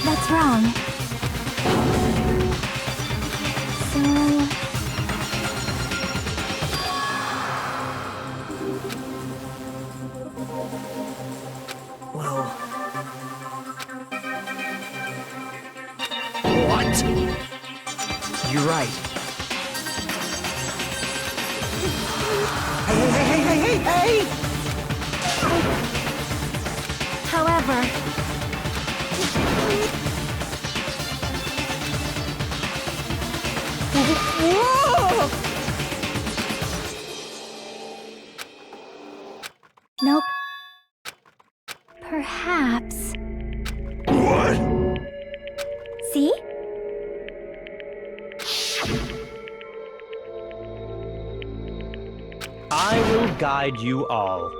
That's wrong. So... Well... What? You're right. Hey! However, Whoa! Nope. Perhaps... What? See? I will guide you all.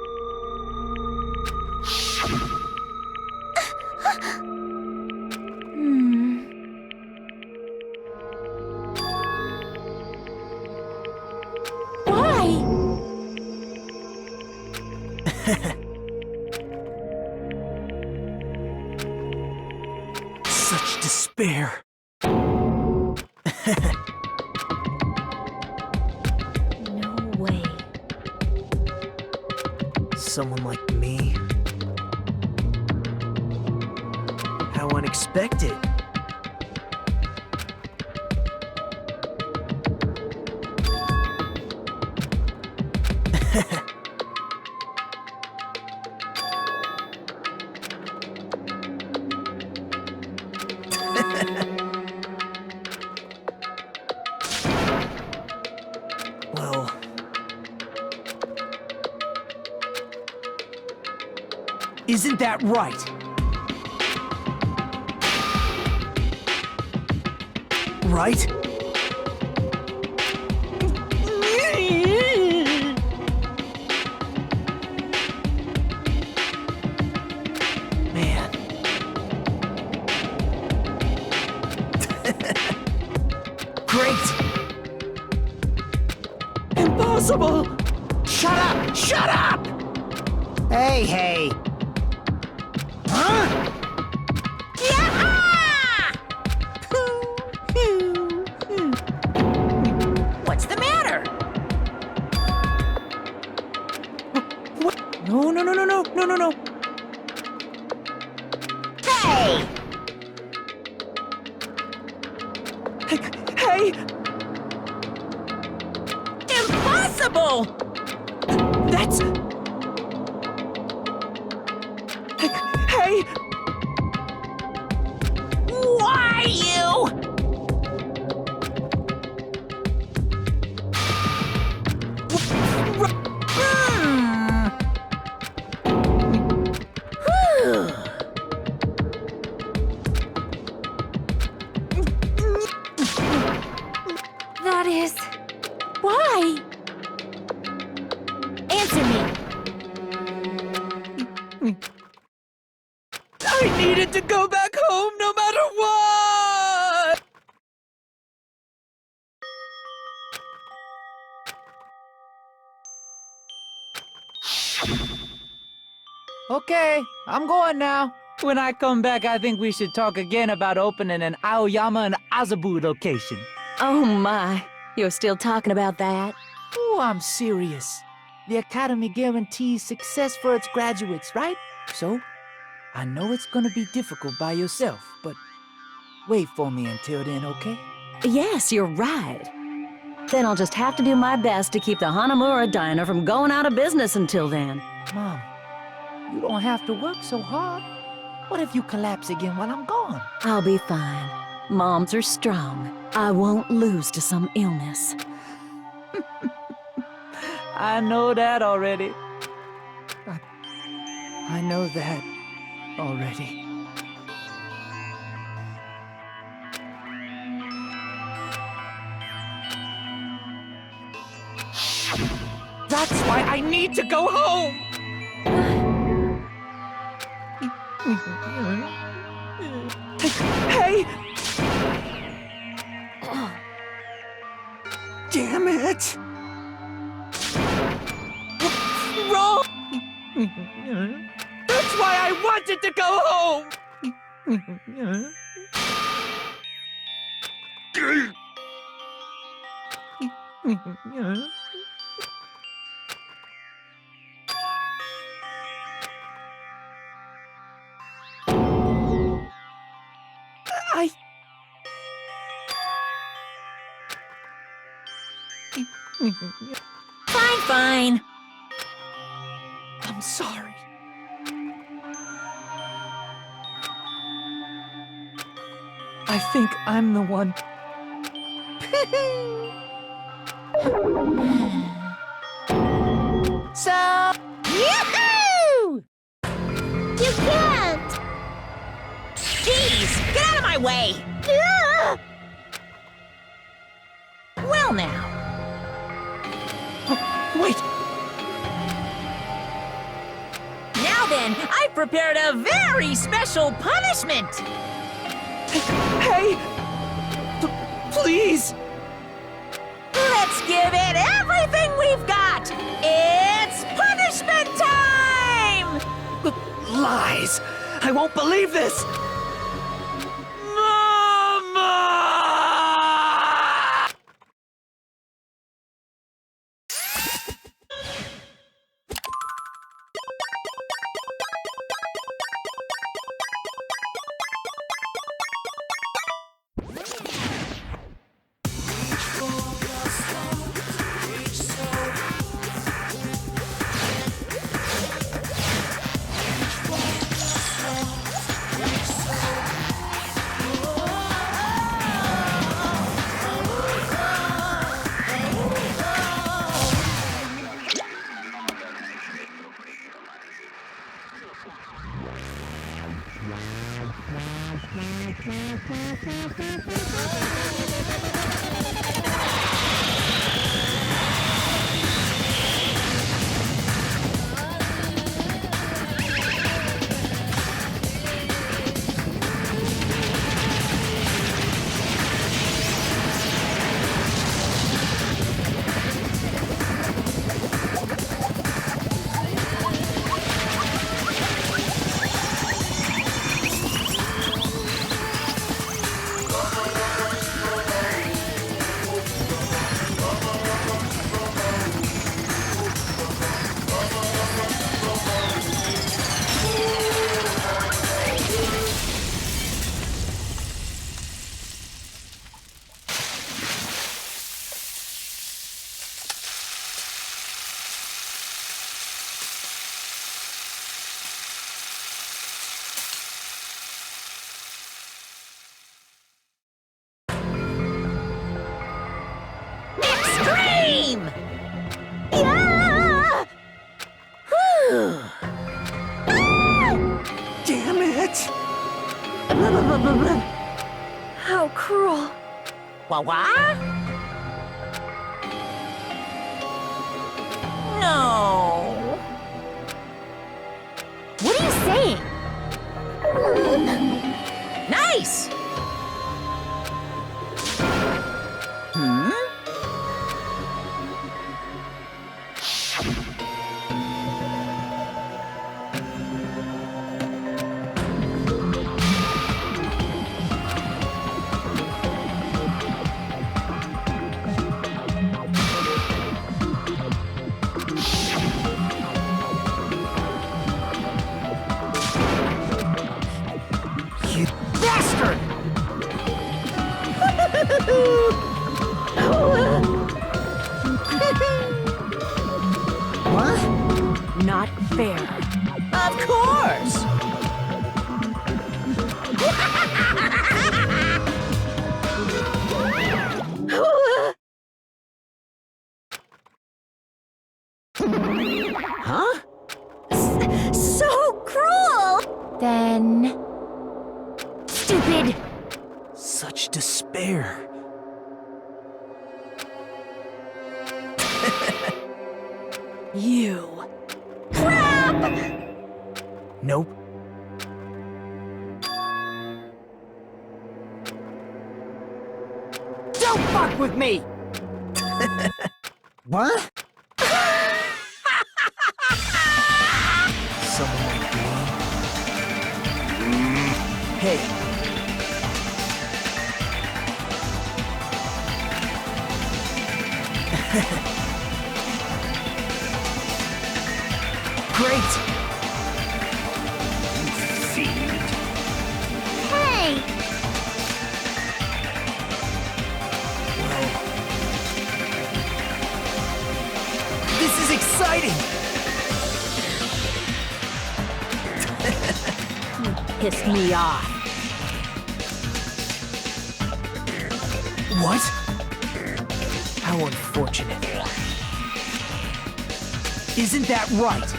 why? Such despair. No way. Someone like me? How unexpected. Well... Isn't that right? Right? Man. Great! Impossible! Shut up! Shut up! Hey! Huh? What's the matter? What? No. Hey! Hey! Impossible! That's... Hey! Why you? That is... why? Answer me. I needed to go back home no matter what! Okay, I'm going now. When I come back, I think we should talk again about opening an Aoyama and Azabu location. Oh my, you're still talking about that? Oh, I'm serious. The Academy guarantees success for its graduates, right? So, I know it's gonna be difficult by yourself, but wait for me until then, okay? Yes, you're right. Then I'll just have to do my best to keep the Hanamura Diner from going out of business until then. Mom, you don't have to work so hard. What if you collapse again while I'm gone? I'll be fine. Moms are strong. I won't lose to some illness. I know that already. I know that already. That's why I need to go home! Hey! Damn it! Wrong! That's why I wanted to go home! Fine. I'm sorry. I think I'm the one. So, Yoo-hoo! You can't! Jeez, get out of my way! Ah! Well now. Wait! Now then, I've prepared a very special punishment! Hey! Please! Let's give it everything we've got! It's punishment time! Lies! I won't believe this! Mama! Extreme! Yeah! Damn it! how cruel. What? No. What are you saying? Nice! not fair. Of course! Huh? So cruel! Then... stupid! Such despair. You. Nope. Don't fuck with me! What? Someone like me? Hey. Great! You fiend. Hey! Well... This is exciting! Pissed me off. What? How unfortunate. Isn't that right?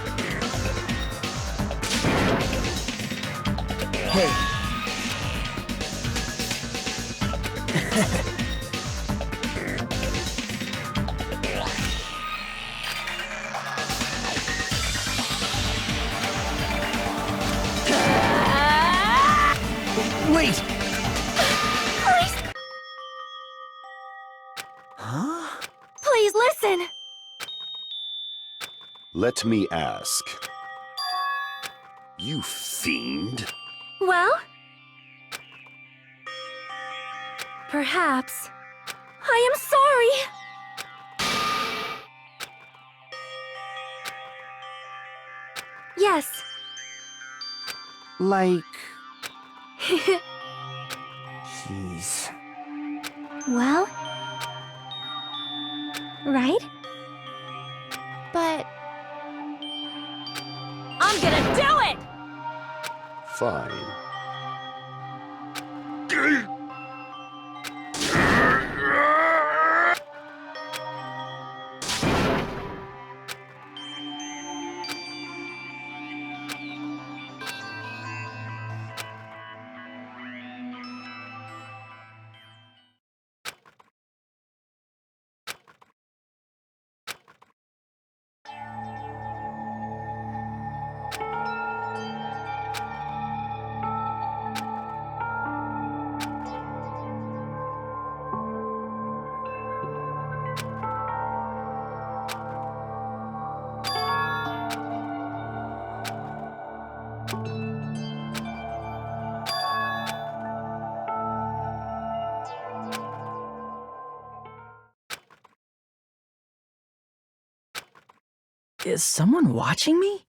Hey. Wait! Please, Huh? please listen! Let me ask. You fiend. Well? Perhaps. I am sorry! Yes. Like... Jeez. Well? Right? But... I'm gonna do it! Fine. Is someone watching me?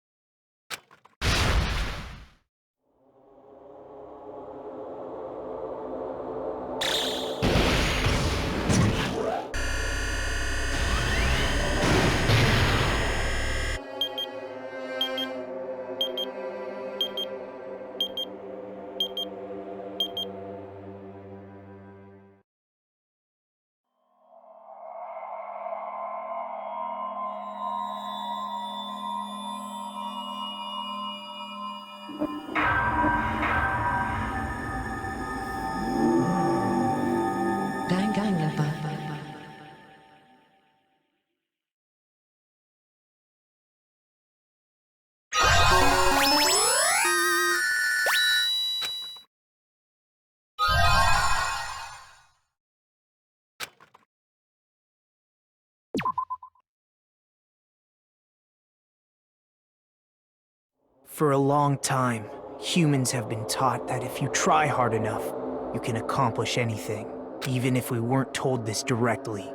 Danganronpa. For a long time, humans have been taught that if you try hard enough, you can accomplish anything. Even if we weren't told this directly,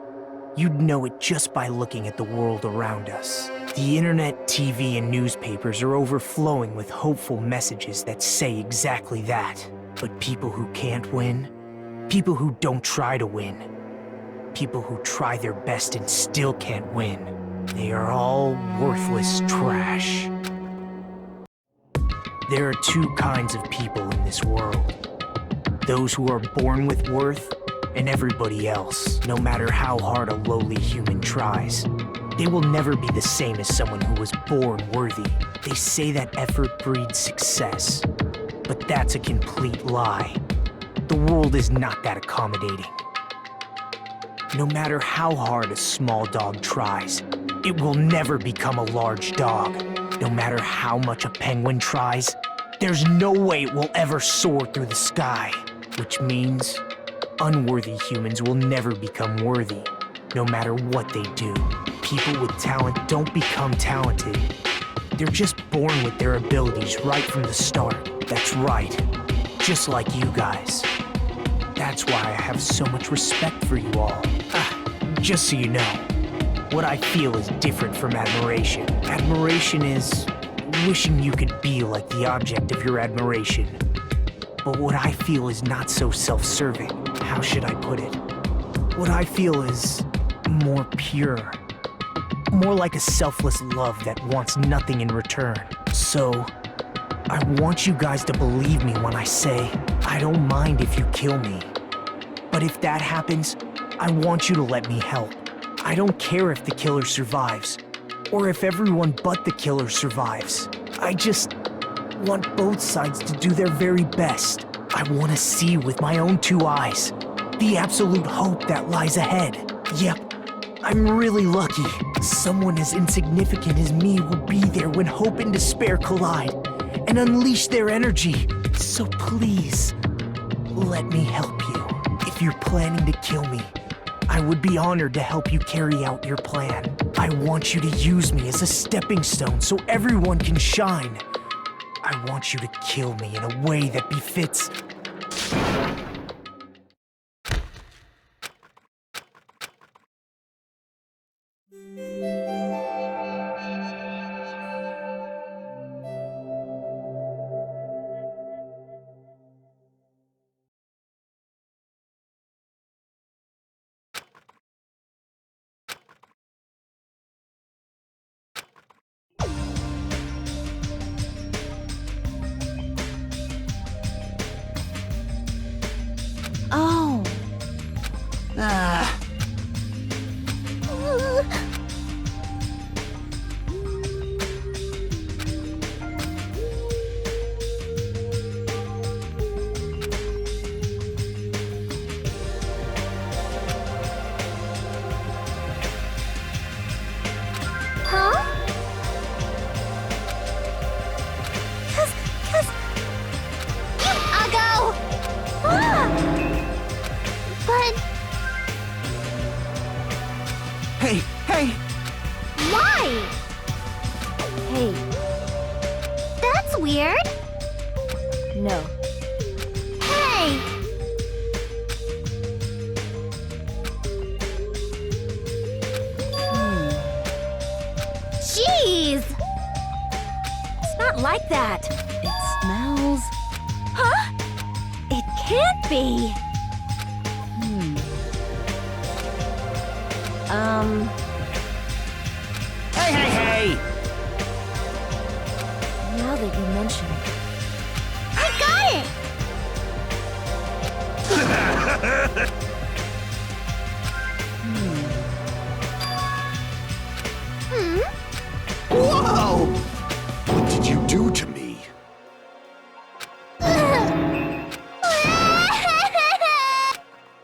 you'd know it just by looking at the world around us. The internet, TV, and newspapers are overflowing with hopeful messages that say exactly that. But people who can't win, people who don't try to win, people who try their best and still can't win, They are all worthless trash. There are two kinds of people in this world. Those who are born with worth, and everybody else, no matter how hard a lowly human tries. They will never be the same as someone who was born worthy. They say that effort breeds success, but that's a complete lie. The world is not that accommodating. No matter how hard a small dog tries, it will never become a large dog. No matter how much a penguin tries, there's no way it will ever soar through the sky. Which means unworthy humans will never become worthy, no matter what they do. People with talent don't become talented. They're just born with their abilities right from the start. That's right, just like you guys. That's why I have so much respect for you all. Just so you know, what I feel is different from admiration. Admiration is wishing you could be like the object of your admiration. But what I feel is not so self-serving. How should I put it? What I feel is more pure. More like a selfless love that wants nothing in return. So, I want you guys to believe me when I say, I don't mind if you kill me. But if that happens, I want you to let me help. I don't care if the killer survives, or if everyone but the killer survives. I just want both sides to do their very best. I want to see with my own two eyes the absolute hope that lies ahead. Yep, I'm really lucky. Someone as insignificant as me will be there when hope and despair collide and unleash their energy. So please, let me help you. If you're planning to kill me, I would be honored to help you carry out your plan. I want you to use me as a stepping stone so everyone can shine. I want you to kill me in a way that befits. Oh. Huh? I'll go! But Hey! why? Hey, That's weird. no. Hey! Jeez! It's not like that. It smells. Huh? It can't be. Hey! Now that you mention it. I got it! Whoa! What did you do to me?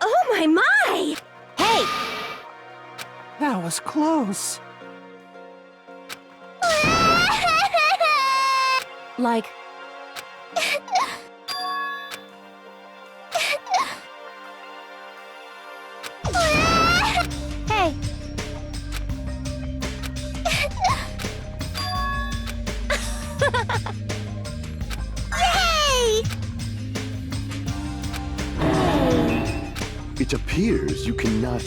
Oh my! Hey, That was close. Like, Hey! Yay! It appears you cannot.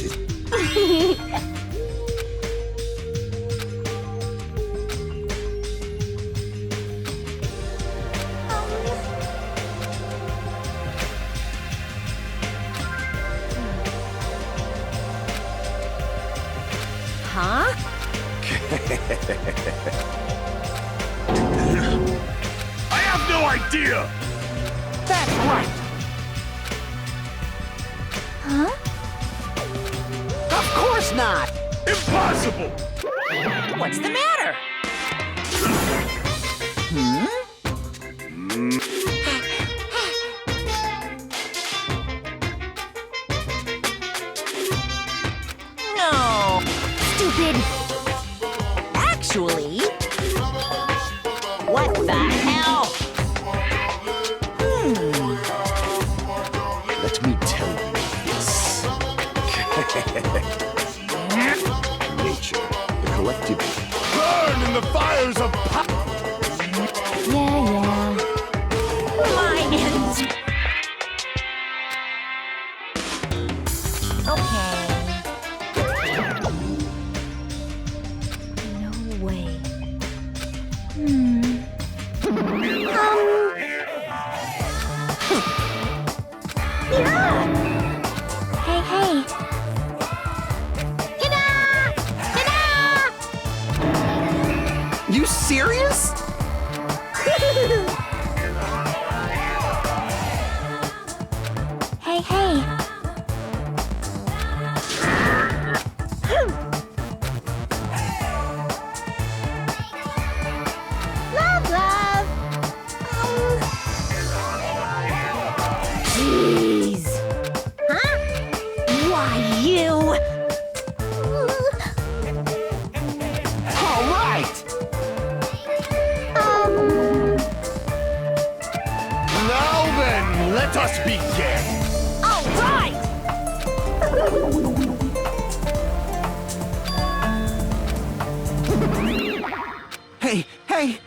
huh? I have no idea! That's right! Huh? Of course not! Impossible! What's the matter? No. Stupid. Actually, what the hell? Let me tell you this. Nature, the collective. Burn in the fires of power! Yeah. Lions. Okay. No way. Hey. You serious? Hey. Love. Jeez. Huh? Why, you? All right! Now then, let us begin! All right! Hey,